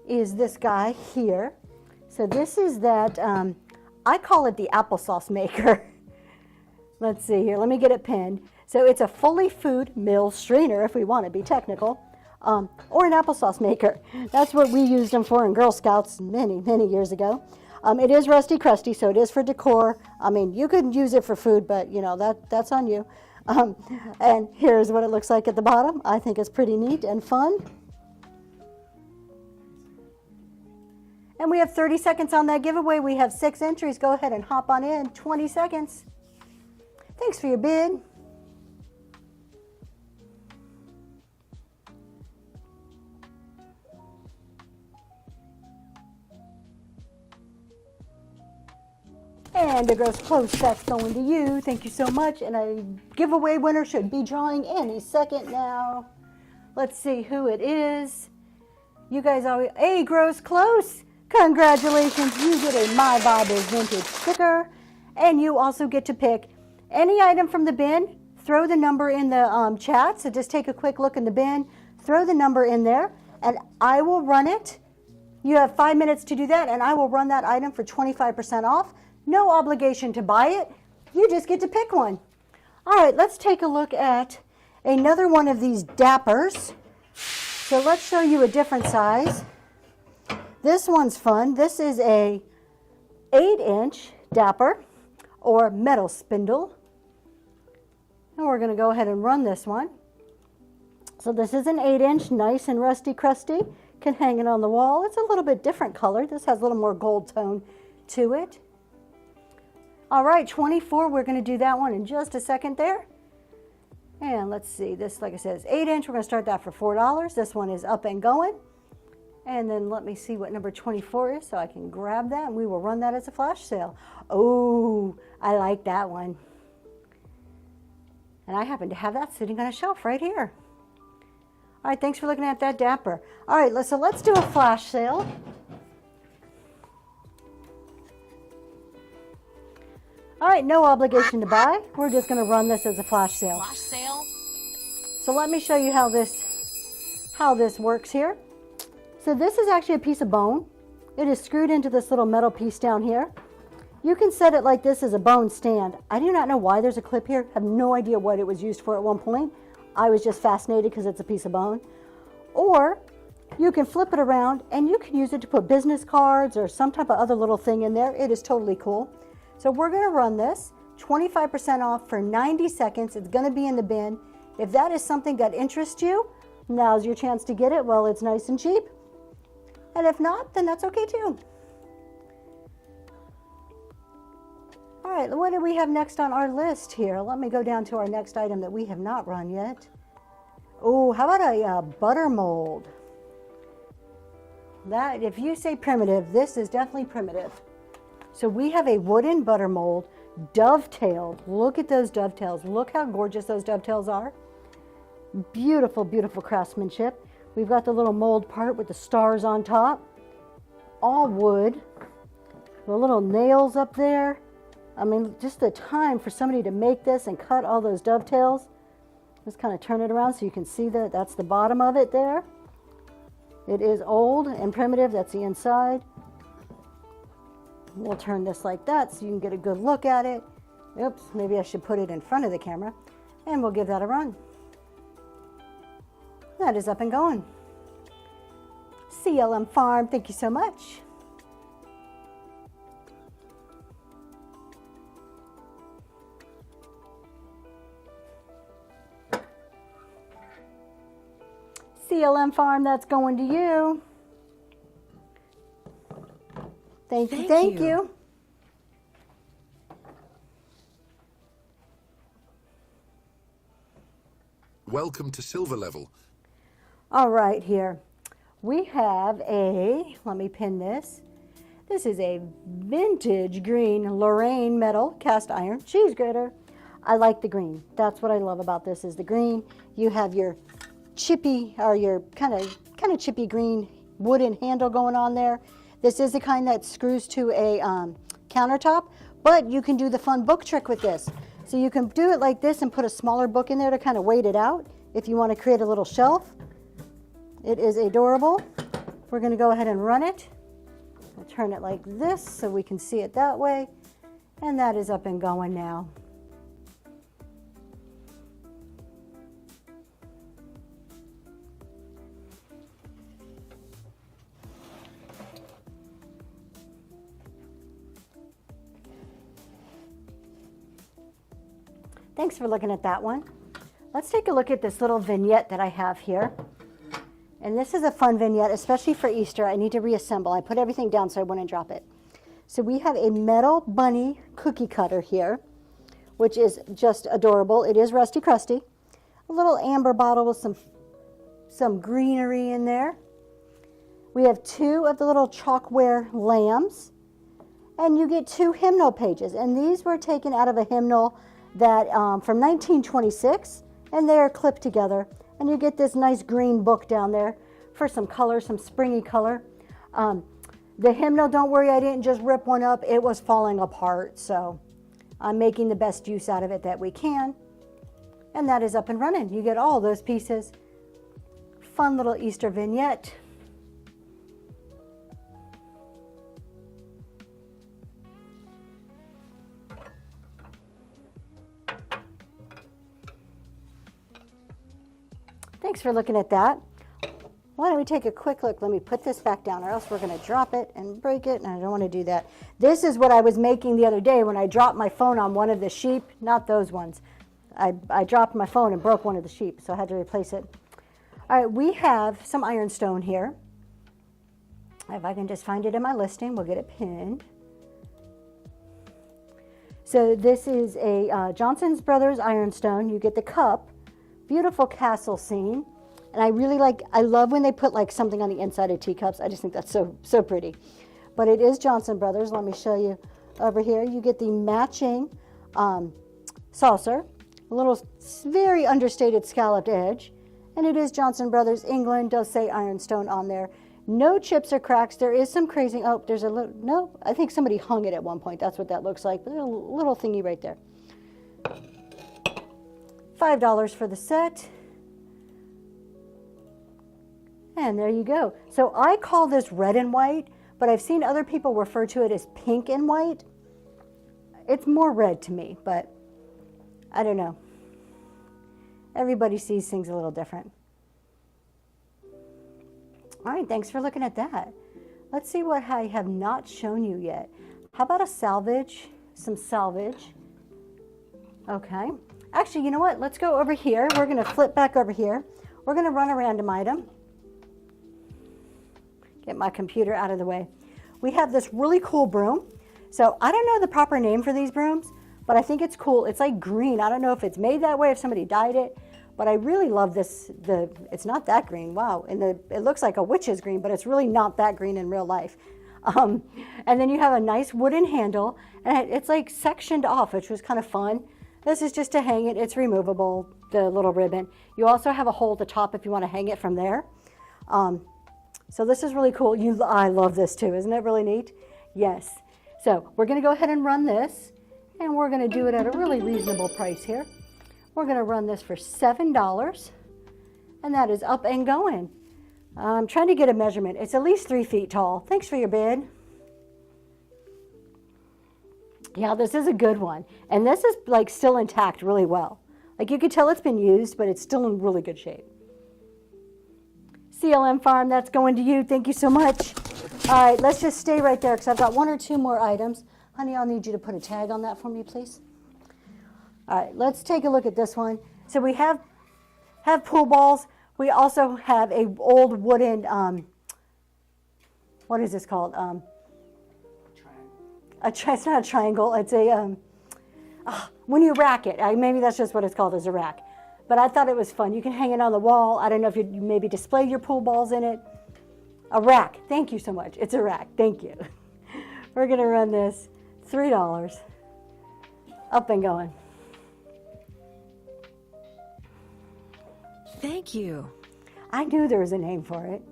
Speaker 1: is this guy here. So this is that, I call it the applesauce maker. Let's see here, let me get it pinned. So it's a fully food mill strainer, if we want to be technical, or an applesauce maker. That's what we used them for in Girl Scouts many, many years ago. It is rusty crusty, so it is for decor. I mean, you could use it for food, but you know, that's on you. And here's what it looks like at the bottom. I think it's pretty neat and fun. And we have 30 seconds on that giveaway. We have 6 entries. Go ahead and hop on in. 20 seconds. Thanks for your bid. And it goes close. That's going to you. Thank you so much. And a giveaway winner should be drawing any second now. Let's see who it is. You guys always, hey, grows close. Congratulations. You get a My Vibe is Vintage sticker. And you also get to pick any item from the bin. Throw the number in the chat. So just take a quick look in the bin. Throw the number in there. And I will run it. You have 5 minutes to do that. And I will run that item for 25% off. No obligation to buy it. You just get to pick one. All right, let's take a look at another one of these dappers. So let's show you a different size. This one's fun. This is a 8-inch dapper or metal spindle. And we're going to go ahead and run this one. So this is an 8-inch, nice and rusty crusty. Can hang it on the wall. It's a little bit different color. This has a little more gold tone to it. All right, 24, we're going to do that one in just a second there. And let's see, this, like I said, is 8-inch. We're going to start that for $4. This one is up and going. And then let me see what number 24 is so I can grab that, and we will run that as a flash sale. Oh, I like that one. And I happen to have that sitting on a shelf right here. All right, thanks for looking at that dapper. All right, so let's do a flash sale. All right, no obligation to buy. We're just going to run this as a flash sale.
Speaker 3: Flash sale?
Speaker 1: So let me show you how this works here. So this is actually a piece of bone. It is screwed into this little metal piece down here. You can set it like this as a bone stand. I do not know why there's a clip here. I have no idea what it was used for at one point. I was just fascinated because it's a piece of bone. Or you can flip it around and you can use it to put business cards or some type of other little thing in there. It is totally cool. So we're going to run this 25% off for 90 seconds. It's going to be in the bin. If that is something that interests you, now's your chance to get it while it's nice and cheap. And if not, then that's okay too. All right, what do we have next on our list here? Let me go down to our next item that we have not run yet. Oh, how about a butter mold? That, if you say primitive, this is definitely primitive. So we have a wooden butter mold, dovetailed. Look at those dovetails. Look how gorgeous those dovetails are. Beautiful, beautiful craftsmanship. We've got the little mold part with the stars on top. All wood. The little nails up there. I mean, just the time for somebody to make this and cut all those dovetails. Just kind of turn it around so you can see that that's the bottom of it there. It is old and primitive. That's the inside. We'll turn this like that so you can get a good look at it. Oops, maybe I should put it in front of the camera. And we'll give that a run. That is up and going. CLM Farm, thank you so much. CLM Farm, that's going to you. Thank you, thank you.
Speaker 4: Welcome to Silver Level.
Speaker 1: All right, here. We have let me pin this. This is a vintage green Lorraine metal cast iron cheese grater. I like the green. That's what I love about this is the green. You have your chippy, or your kind of chippy green wooden handle going on there. This is the kind that screws to a countertop, but you can do the fun book trick with this. So you can do it like this and put a smaller book in there to kind of weight it out if you want to create a little shelf. It is adorable. We're going to go ahead and run it. We'll turn it like this so we can see it that way. And that is up and going now. Thanks for looking at that one. Let's take a look at this little vignette that I have here. And this is a fun vignette, especially for Easter. I need to reassemble. I put everything down so I wouldn't drop it. So we have a metal bunny cookie cutter here, which is just adorable. It is rusty crusty. A little amber bottle with some greenery in there. We have 2 of the little chalkware lambs. And you get 2 hymnal pages. And these were taken out of a hymnal that from 1926, and they're clipped together. And you get this nice green book down there for some color, some springy color. The hymnal, don't worry, I didn't just rip one up. It was falling apart, so I'm making the best use out of it that we can. And that is up and running. You get all those pieces. Fun little Easter vignette. Thanks for looking at that. Why don't we take a quick look? Let me put this back down, or else we're going to drop it and break it, and I don't want to do that. This is what I was making the other day when I dropped my phone on one of the sheep, not those ones. I dropped my phone and broke one of the sheep, so I had to replace it. All right, we have some ironstone here. If I can just find it in my listing, we'll get it pinned. So this is a Johnson's Brothers ironstone. You get the cup, beautiful castle scene. And I love when they put like something on the inside of teacups. I just think that's so pretty. But it is Johnson Brothers. Let me show you over here. You get the matching saucer, a little very understated scalloped edge. And it is Johnson Brothers, England, does say ironstone on there. No chips or cracks. There is some crazy, oh, there's a little, no, I think somebody hung it at one point. That's what that looks like. But there's a little thingy right there. $5 for the set. And there you go. So I call this red and white, but I've seen other people refer to it as pink and white. It's more red to me, but I don't know. Everybody sees things a little different. All right, thanks for looking at that. Let's see what I have not shown you yet. How about a salvage? Some salvage. Okay. Actually, you know what? Let's go over here. We're going to flip back over here. We're going to run a random item. Get my computer out of the way. We have this really cool broom. So I don't know the proper name for these brooms, but I think it's cool. It's like green. I don't know if it's made that way, if somebody dyed it, but I really love this. It's not that green. Wow. And it looks like a witch's green, but it's really not that green in real life. And then you have a nice wooden handle, and it's like sectioned off, which was kind of fun. This is just to hang it. It's removable, the little ribbon. You also have a hole at the top if you want to hang it from there. So this is really cool. I love this too. Isn't it really neat? Yes. So we're going to go ahead and run this, and we're going to do it at a really reasonable price here. We're going to run this for $7, and that is up and going. I'm trying to get a measurement. It's at least 3 feet tall. Thanks for your bid. Yeah, this is a good one. And this is like still intact really well. Like you can tell it's been used, but it's still in really good shape. CLM Farm, that's going to you. Thank you so much. All right, let's just stay right there because I've got 1 or 2 more items. Honey, I'll need you to put a tag on that for me, please. All right, let's take a look at this one. So we have pool balls. We also have a old wooden, what is this called? It's not a triangle. It's a, when you rack it, maybe that's just what it's called, is a rack. But I thought it was fun. You can hang it on the wall. I don't know if you maybe display your pool balls in it. A rack. Thank you so much. It's a rack. Thank you. We're going to run this $3. Up and going.
Speaker 3: Thank you.
Speaker 1: I knew there was a name for it.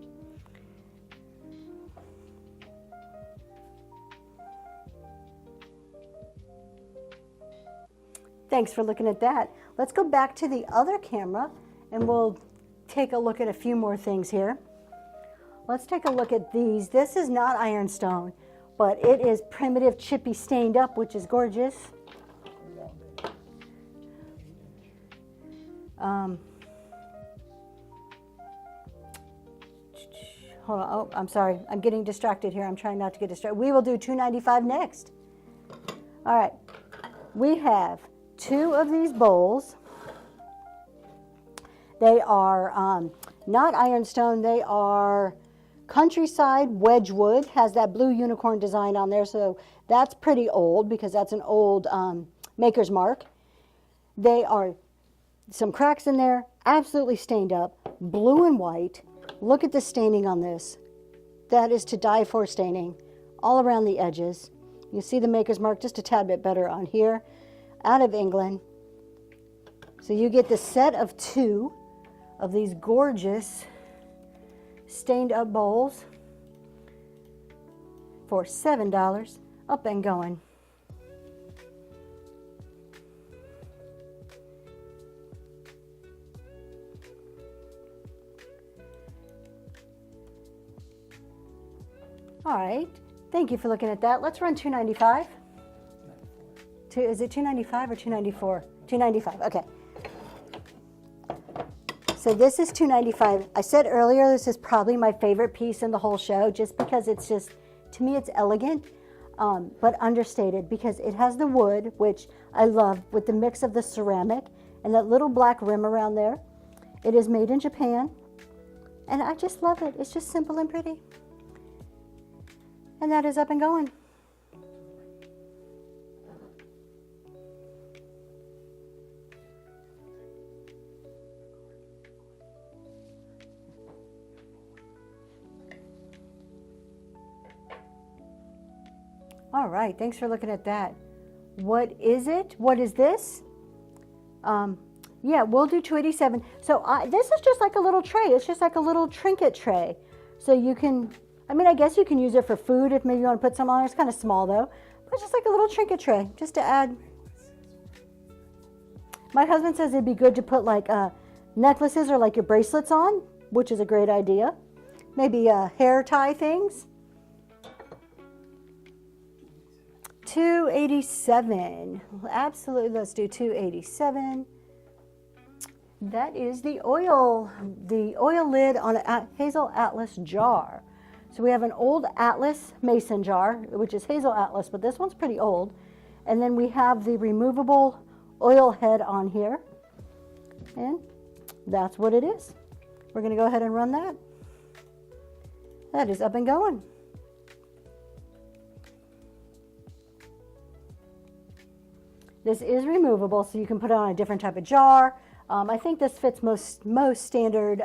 Speaker 1: Thanks for looking at that. Let's go back to the other camera and we'll take a look at a few more things here. Let's take a look at these. This is not ironstone, but it is primitive chippy stained up, which is gorgeous. Hold on. Oh, I'm sorry. I'm getting distracted here. I'm trying not to get distracted. We will do $2.95 next. All right. We have 2 of these bowls. They are not ironstone. They are Countryside Wedgwood. Has that blue unicorn design on there. So that's pretty old because that's an old maker's mark. They are some cracks in there. Absolutely stained up. Blue and white. Look at the staining on this. That is to die for staining all around the edges. You see the maker's mark just a tad bit better on here. Out of England. So you get the set of 2 of these gorgeous stained up bowls for $7. Up and going. All right. Thank you for looking at that. Let's run $2.95. Is it $2.95 or $2.94? $2.95. Okay. So this is $2.95. I said earlier this is probably my favorite piece in the whole show, just because it's just, to me, it's elegant, but understated, because it has the wood, which I love, with the mix of the ceramic and that little black rim around there. It is made in Japan, and I just love it. It's just simple and pretty. And that is up and going. All right, thanks for looking at that. What is it? What is this? Yeah, we'll do 287. So this is just like a little tray. It's just like a little trinket tray. So you can, I mean, I guess you can use it for food if maybe you want to put some on. It's kind of small though, but just like a little trinket tray, just to add. My husband says it'd be good to put like necklaces or like your bracelets on, which is a great idea. Maybe hair tie things. 287. Absolutely, let's do 287. That is the oil lid on a Hazel Atlas jar. So we have an old Atlas mason jar, which is Hazel Atlas, but this one's pretty old. And then we have the removable oil head on here. And that's what it is. We're going to go ahead and run that. That is up and going. This is removable, so you can put it on a different type of jar. I think this fits most standard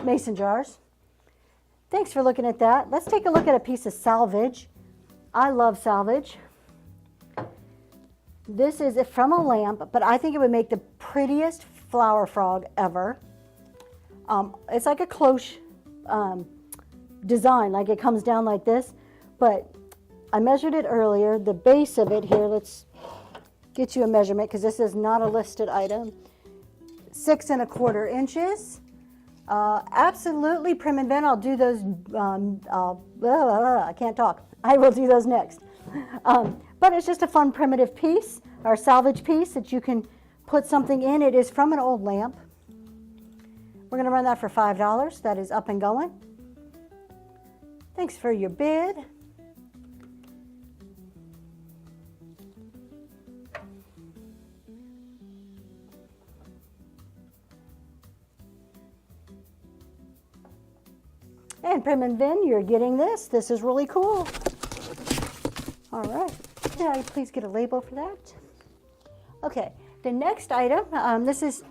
Speaker 1: mason jars. Thanks for looking at that. Let's take a look at a piece of Salvage. I love Salvage. This is from a lamp, but I think it would make the prettiest flower frog ever. It's like a cloche design, like it comes down like this, but I measured it earlier. The base of it here, let's get you a measurement because this is not a listed item. 6 1/4 inches. Absolutely prim and bend. I'll do those. I can't talk. I will do those next. But it's just a fun primitive piece or salvage piece that you can put something in. It is from an old lamp. We're going to run that for $5. That is up and going. Thanks for your bid. And Prim and Vin, you're getting this. This is really cool. All right. Could I please get a label for that? Okay. The next item, this is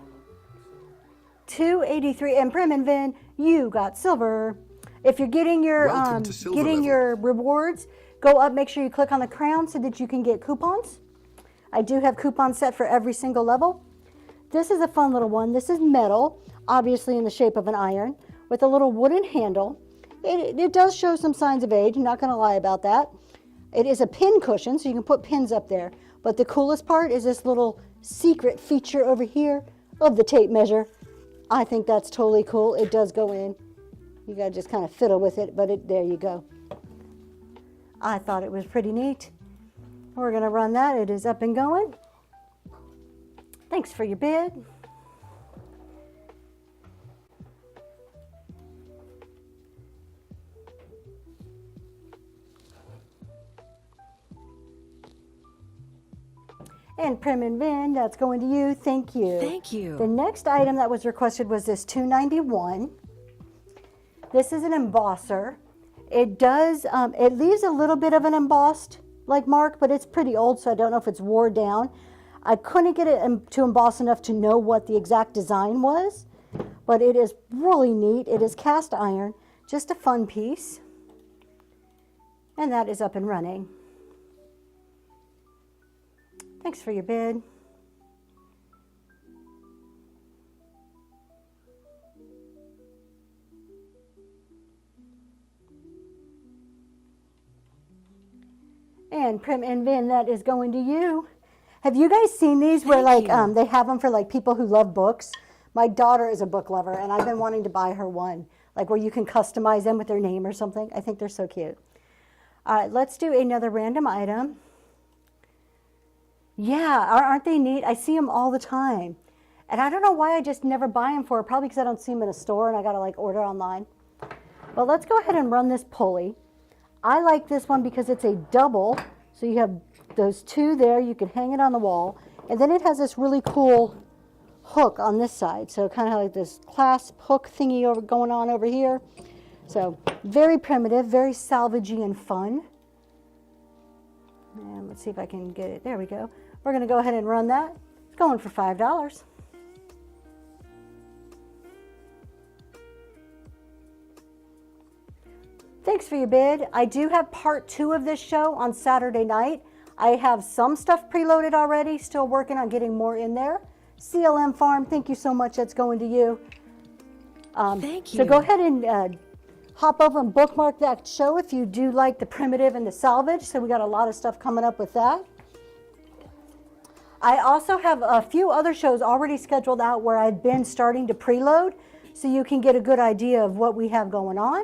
Speaker 1: $2.83. And Prim and Vin, you got silver. If you're getting your rewards, go up. Make sure you click on the crown so that you can get coupons. I do have coupons set for every single level. This is a fun little one. This is metal, obviously in the shape of an iron, with a little wooden handle. It does show some signs of age, I'm not going to lie about that. It is a pin cushion, so you can put pins up there. But the coolest part is this little secret feature over here of the tape measure. I think that's totally cool. It does go in. You got to just kind of fiddle with it, but there you go. I thought it was pretty neat. We're going to run that. It is up and going. Thanks for your bid. And Prim and Vin, that's going to you. Thank you.
Speaker 3: Thank you.
Speaker 1: The next item that was requested was this $2.91. This is an embosser. It does, it leaves a little bit of an embossed like mark, but it's pretty old, so I don't know if it's wore down. I couldn't get it to emboss enough to know what the exact design was, but it is really neat. It is cast iron, just a fun piece. And that is up and running. Thanks for your bid. And Prim and Vin, that is going to you. Have you guys seen these where
Speaker 3: Thank
Speaker 1: like
Speaker 3: you.
Speaker 1: they have them for like people who love books? My daughter is a book lover, and I've been wanting to buy her one, like where you can customize them with their name or something. I think they're so cute. All right, let's do another random item. Yeah, aren't they neat? I see them all the time. And I don't know why I just never buy them for, probably because I don't see them in a store and I got to like order online. But let's go ahead and run this pulley. I like this one because it's a double. So you have those two there, you can hang it on the wall. And then it has this really cool hook on this side. So kind of like this clasp hook thingy going on over here. So very primitive, very salvagey and fun. And let's see if I can get it. There we go. We're going to go ahead and run that. It's going for $5. Thanks for your bid. I do have part 2 of this show on Saturday night. I have some stuff preloaded already, still working on getting more in there. CLM Farm, thank you so much. That's going to you.
Speaker 3: Thank you.
Speaker 1: So go ahead and hop over and bookmark that show if you do like the primitive and the salvage. So we got a lot of stuff coming up with that. I also have a few other shows already scheduled out where I've been starting to preload, so you can get a good idea of what we have going on.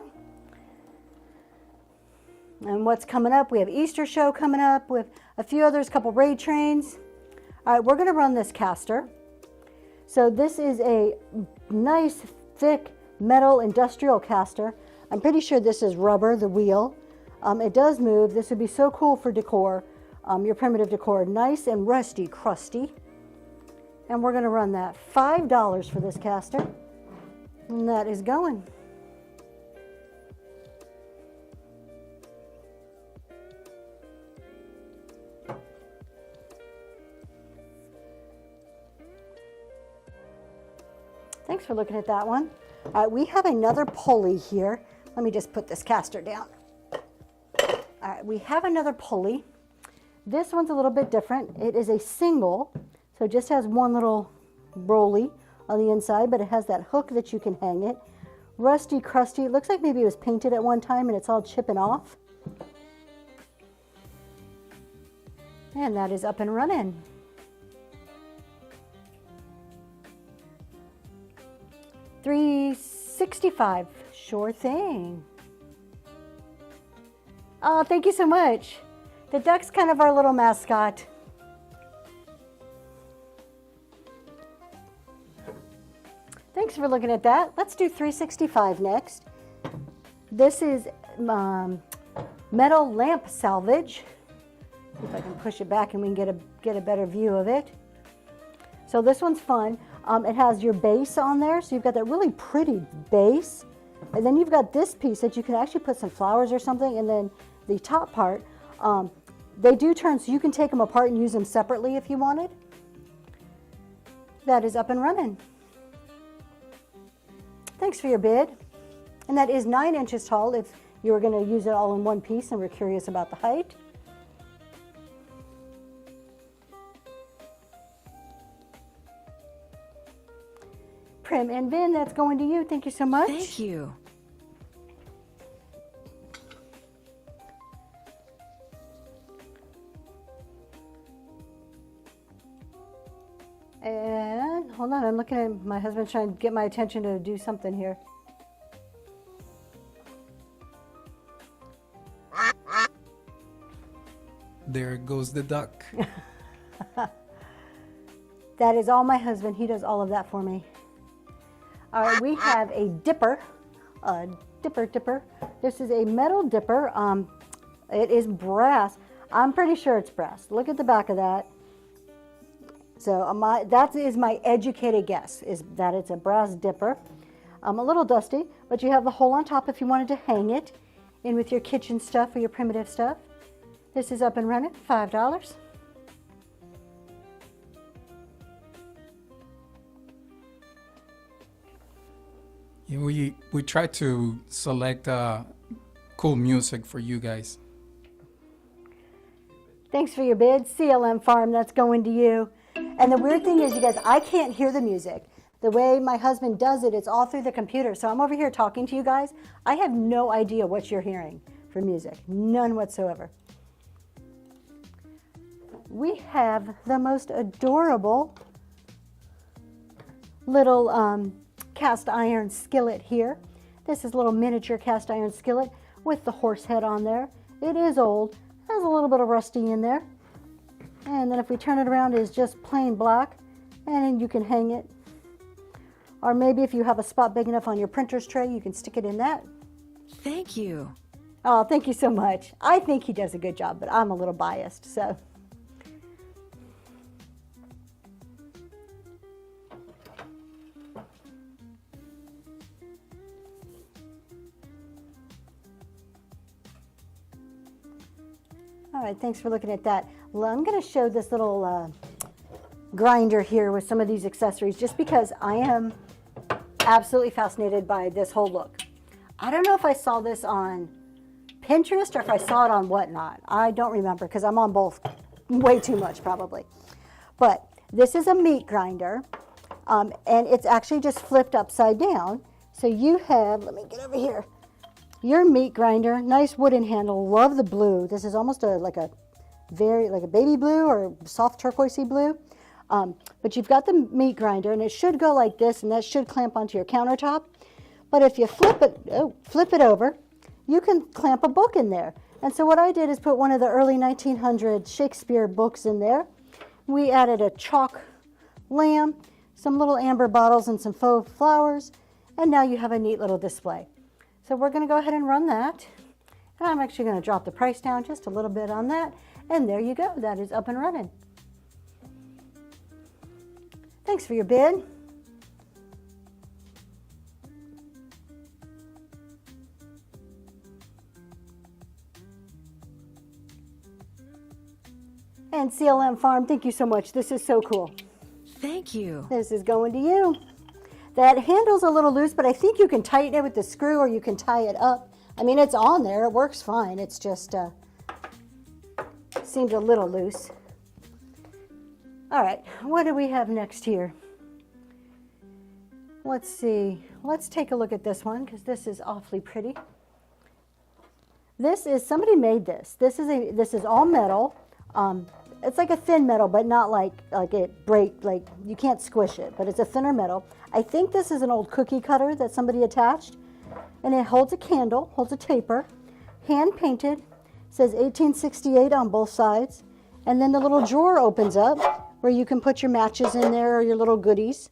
Speaker 1: And what's coming up, we have Easter show coming up with a few others, a couple raid trains. All right, we're going to run this caster. So this is a nice, thick metal industrial caster. I'm pretty sure this is rubber, the wheel. It does move. This would be so cool for decor, your primitive decor. Nice and rusty, crusty. And we're going to run that $5 for this caster. And that is going. Thanks for looking at that one. All right, we have another pulley here. Let me just put this caster down. All right, we have another pulley. This one's a little bit different. It is a single, so it just has one little rolly on the inside, but it has that hook that you can hang it. Rusty, crusty. It looks like maybe it was painted at one time and it's all chipping off. And that is up and running. $3.65. Sure thing. Oh, thank you so much. The duck's kind of our little mascot. Thanks for looking at that. Let's do $3.65 next. This is metal lamp salvage. See if I can push it back and we can get a better view of it. So this one's fun. It has your base on there, so you've got that really pretty base. And then you've got this piece that you can actually put some flowers or something, and then the top part, they do turn, so you can take them apart and use them separately if you wanted. That is up and running. Thanks for your bid. And that is 9 inches tall if you were going to use it all in one piece and were curious about the height. Prim and Vin, that's going to you. Thank you so much.
Speaker 3: Thank you.
Speaker 1: And hold on, I'm looking at my husband trying to get my attention to do something here.
Speaker 2: There goes the duck.
Speaker 1: That is all my husband. He does all of that for me. All right, we have a dipper, dipper. This is a metal dipper. It is brass. I'm pretty sure it's brass. Look at the back of that. So that is my educated guess, is that it's a brass dipper. A little dusty, but you have the hole on top if you wanted to hang it in with your kitchen stuff or your primitive stuff. This is up and running, $5.
Speaker 2: Yeah, we try to select cool music for you guys.
Speaker 1: Thanks for your bid. CLM Farm, that's going to you. And the weird thing is, you guys, I can't hear the music. The way my husband does it, it's all through the computer. So I'm over here talking to you guys. I have no idea what you're hearing for music. None whatsoever. We have the most adorable little cast iron skillet here. This is a little miniature cast iron skillet with the horse head on there. It is old, has a little bit of rusty in there. And then if we turn it around, it's just plain black, and then you can hang it. Or maybe if you have a spot big enough on your printer's tray, you can stick it in that.
Speaker 3: Thank you.
Speaker 1: Oh, thank you so much. I think he does a good job, but I'm a little biased, so. All right, thanks for looking at that. Well, I'm going to show this little grinder here with some of these accessories just because I am absolutely fascinated by this whole look. I don't know if I saw this on Pinterest or if I saw it on whatnot. I don't remember because I'm on both way too much probably. But this is a meat grinder and it's actually just flipped upside down. So you have, let me get over here, your meat grinder, nice wooden handle, love the blue. This is almost like a baby blue or soft turquoisey blue. But you've got the meat grinder and it should go like this and that should clamp onto your countertop. But if you flip it over, you can clamp a book in there. And so what I did is put one of the early 1900 Shakespeare books in there. We added a chalk lamb, some little amber bottles and some faux flowers, and now you have a neat little display. So we're going to go ahead and run that. And I'm actually going to drop the price down just a little bit on that. And there you go. That is up and running. Thanks for your bid. And CLM Farm, thank you so much. This is so cool.
Speaker 3: Thank you.
Speaker 1: This is going to you. That handle's a little loose, but I think you can tighten it with the screw or you can tie it up. I mean, it's on there. It works fine. It's just seems a little loose. All right, what do we have next here? Let's see. Let's take a look at this one because this is awfully pretty. This is, somebody made this. This is all metal. It's like a thin metal, but not like it break, like you can't squish it, but it's a thinner metal. I think this is an old cookie cutter that somebody attached, and it holds a candle, holds a taper, hand painted, says 1868 on both sides, and then the little drawer opens up where you can put your matches in there or your little goodies.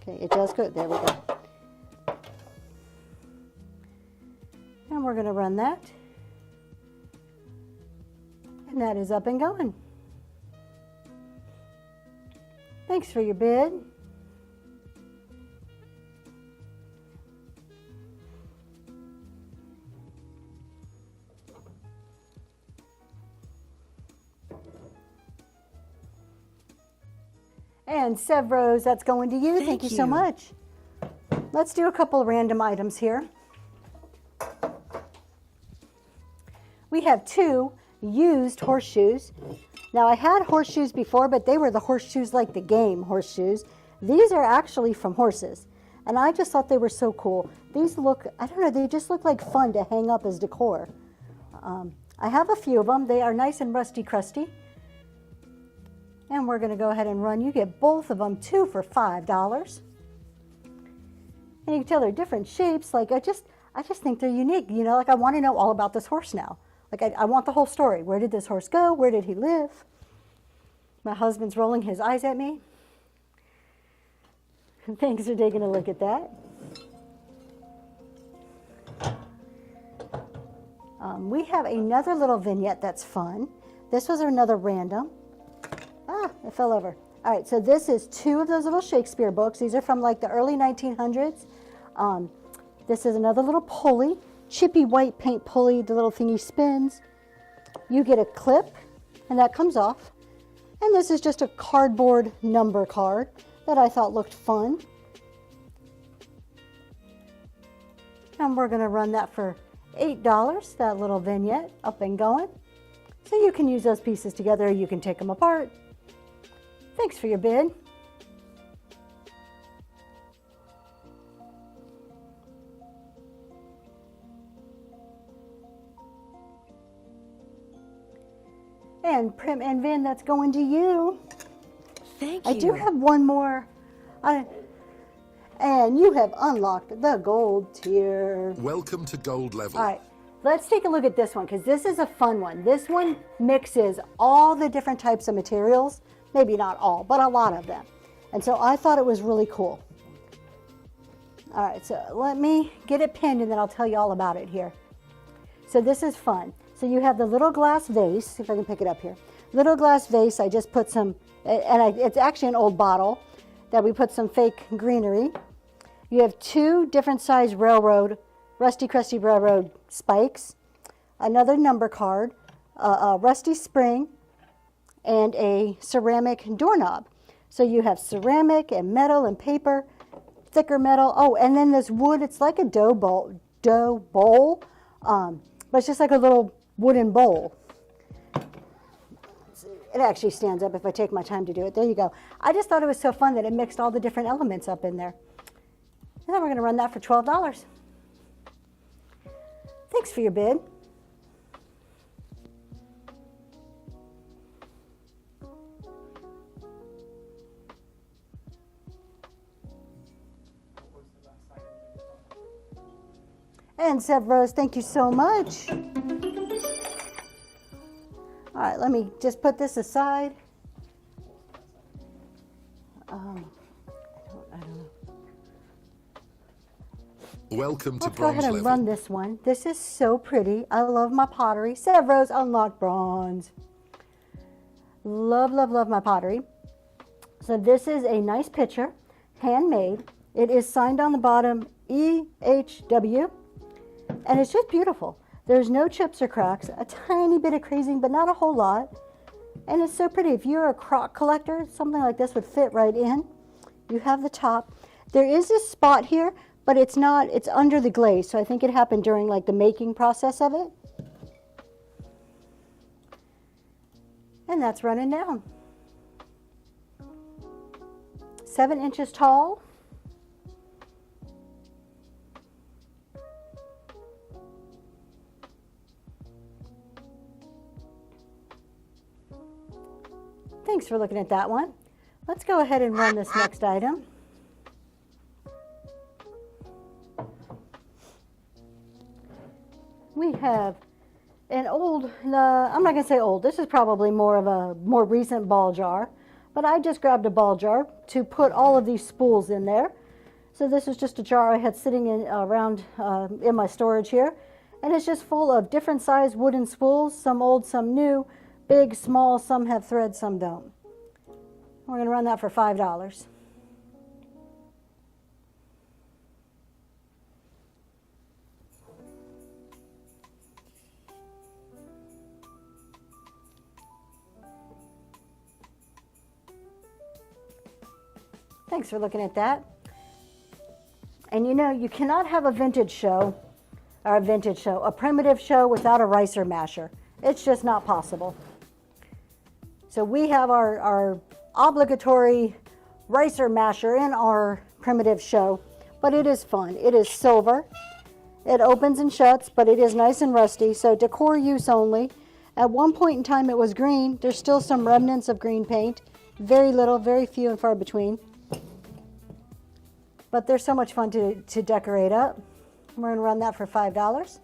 Speaker 1: Okay, it does go, there we go. And we're going to run that. And that is up and going. Thanks for your bid. And Sevros, that's going to you. Thank you so much. Let's do a couple of random items here. We have 2 used horseshoes. Now I had horseshoes before, but they were the horseshoes like the game horseshoes. These are actually from horses. And I just thought they were so cool. These look, I don't know, they just look like fun to hang up as decor. I have a few of them. They are nice and rusty crusty. And we're going to go ahead and run. You get both of them, 2 for $5. And you can tell they're different shapes. Like I just think they're unique. You know, like I want to know all about this horse now. Like I want the whole story. Where did this horse go? Where did he live? My husband's rolling his eyes at me. Thanks for taking a look at that. We have another little vignette that's fun. This was another random. Ah, it fell over. All right, so this is 2 of those little Shakespeare books. These are from like the early 1900s. This is another little pulley, chippy white paint pulley. The little thingy spins. You get a clip, and that comes off. And this is just a cardboard number card that I thought looked fun. And we're going to run that for $8, that little vignette, up and going. So you can use those pieces together, you can take them apart. Thanks for your bid. And Prim and Vin, that's going to you.
Speaker 3: Thank you.
Speaker 1: I do have one more. And you have unlocked the gold tier.
Speaker 4: Welcome to gold level.
Speaker 1: All right. Let's take a look at this one because this is a fun one. This one mixes all the different types of materials, maybe not all, but a lot of them. And so I thought it was really cool. All right, so let me get it pinned and then I'll tell you all about it here. So this is fun. So you have the little glass vase, if I can pick it up here. Little glass vase, I just put some, it's actually an old bottle that we put some fake greenery. You have two different size railroad, rusty crusty railroad spikes, another number card, a rusty spring, and a ceramic doorknob. So you have ceramic and metal and paper, thicker metal. Oh, and then this wood, it's like a dough bowl, but it's just like a little wooden bowl. It actually stands up if I take my time to do it. There you go. I just thought it was so fun that it mixed all the different elements up in there. And then we're going to run that for $12. Thanks for your bid. And Sevros, thank you so much. All right, let me just put this aside. I don't know.
Speaker 4: Welcome to
Speaker 1: Let's go ahead
Speaker 4: bronze
Speaker 1: and
Speaker 4: level.
Speaker 1: run this one. This is so pretty. I love my pottery. Sevros, unlock bronze. Love, love, love my pottery. So this is a nice picture, handmade. It is signed on the bottom, EHW, and it's just beautiful. There's no chips or cracks, a tiny bit of crazing, but not a whole lot. And it's so pretty. If you're a crock collector, something like this would fit right in. You have the top. There is this spot here, but it's not, it's under the glaze. So I think it happened during like the making process of it. And that's running down. 7 inches tall. Thanks for looking at that one. Let's go ahead and run this next item. We have an old, I'm not going to say old, this is probably more of a more recent ball jar, but I just grabbed a ball jar to put all of these spools in there. So this is just a jar I had sitting in around in my storage here, and it's just full of different size wooden spools, some old, some new, big, small, some have thread, some don't. We're going to run that for $5. Thanks for looking at that. And you know, you cannot have a vintage show, or a primitive show without a ricer masher. It's just not possible. So we have our obligatory ricer masher in our primitive show, but it is fun. It is silver. It opens and shuts, but it is nice and rusty, so decor use only. At one point in time it was green. There's still some remnants of green paint. Very little, very few and far between. But they're so much fun to decorate up. We're going to run that for $5.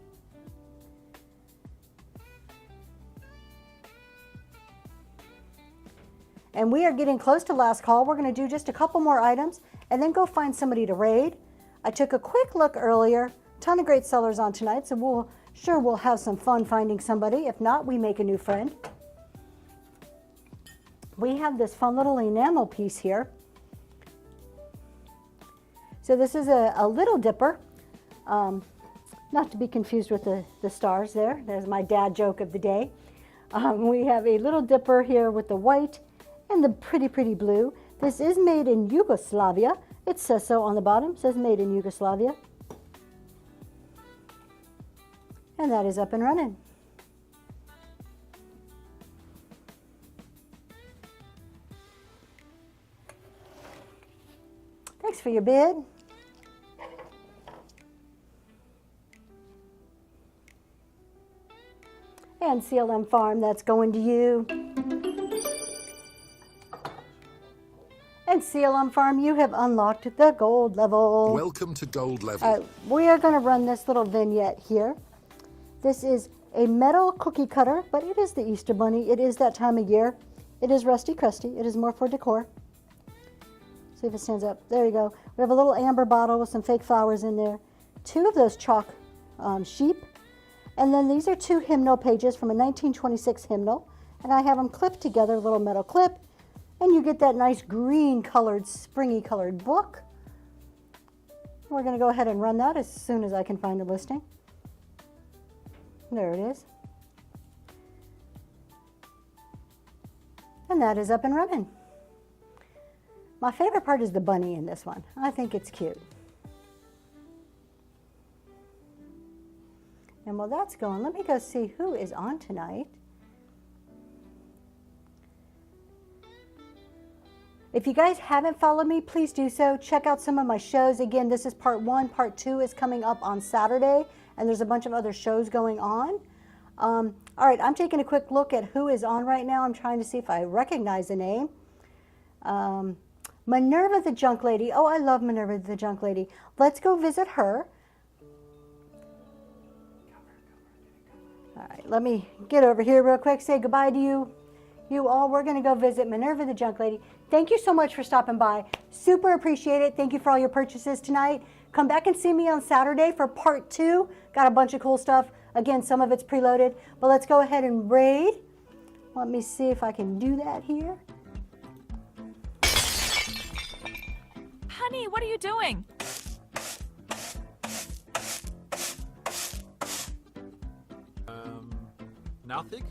Speaker 1: And we are getting close to last call. We're going to do just a couple more items and then go find somebody to raid. I took a quick look earlier. Ton of great sellers on tonight, so we'll have some fun finding somebody. If not, we make a new friend. We have this fun little enamel piece here. So this is a little dipper, not to be confused with the stars there. There's my dad joke of the day. We have a little dipper here with the white and the pretty, pretty blue. This is made in Yugoslavia. It says so on the bottom. It says made in Yugoslavia. And that is up and running. Thanks for your bid. And CLM Farm, that's going to you. And CLM Farm, you have unlocked the gold level.
Speaker 4: Welcome to gold level.
Speaker 1: We are going to run this little vignette here. This is a metal cookie cutter, but it is the Easter Bunny. It is that time of year. It is rusty crusty. It is more for decor. See if it stands up. There you go. We have a little amber bottle with some fake flowers in there. 2 of those chalk sheep. And then these are 2 hymnal pages from a 1926 hymnal. And I have them clipped together, a little metal clip. And you get that nice green colored, springy colored book. We're going to go ahead and run that as soon as I can find the listing. There it is. And that is up and running. My favorite part is the bunny in this one. I think it's cute. And while that's going, let me go see who is on tonight. If you guys haven't followed me, please do so. Check out some of my shows. Again, this is part 1. Part 2 is coming up on Saturday, and there's a bunch of other shows going on. All right, I'm taking a quick look at who is on right now. I'm trying to see if I recognize the name. Minerva the Junk Lady. Oh, I love Minerva the Junk Lady. Let's go visit her. All right, let me get over here real quick, say goodbye to you all. We're going to go visit Minerva the Junk Lady. Thank you so much for stopping by. Super appreciate it. Thank you for all your purchases tonight. Come back and see me on Saturday for part 2. Got a bunch of cool stuff. Again, some of it's preloaded, but let's go ahead and raid. Let me see if I can do that here.
Speaker 5: Honey, what are you doing?
Speaker 6: Nothing?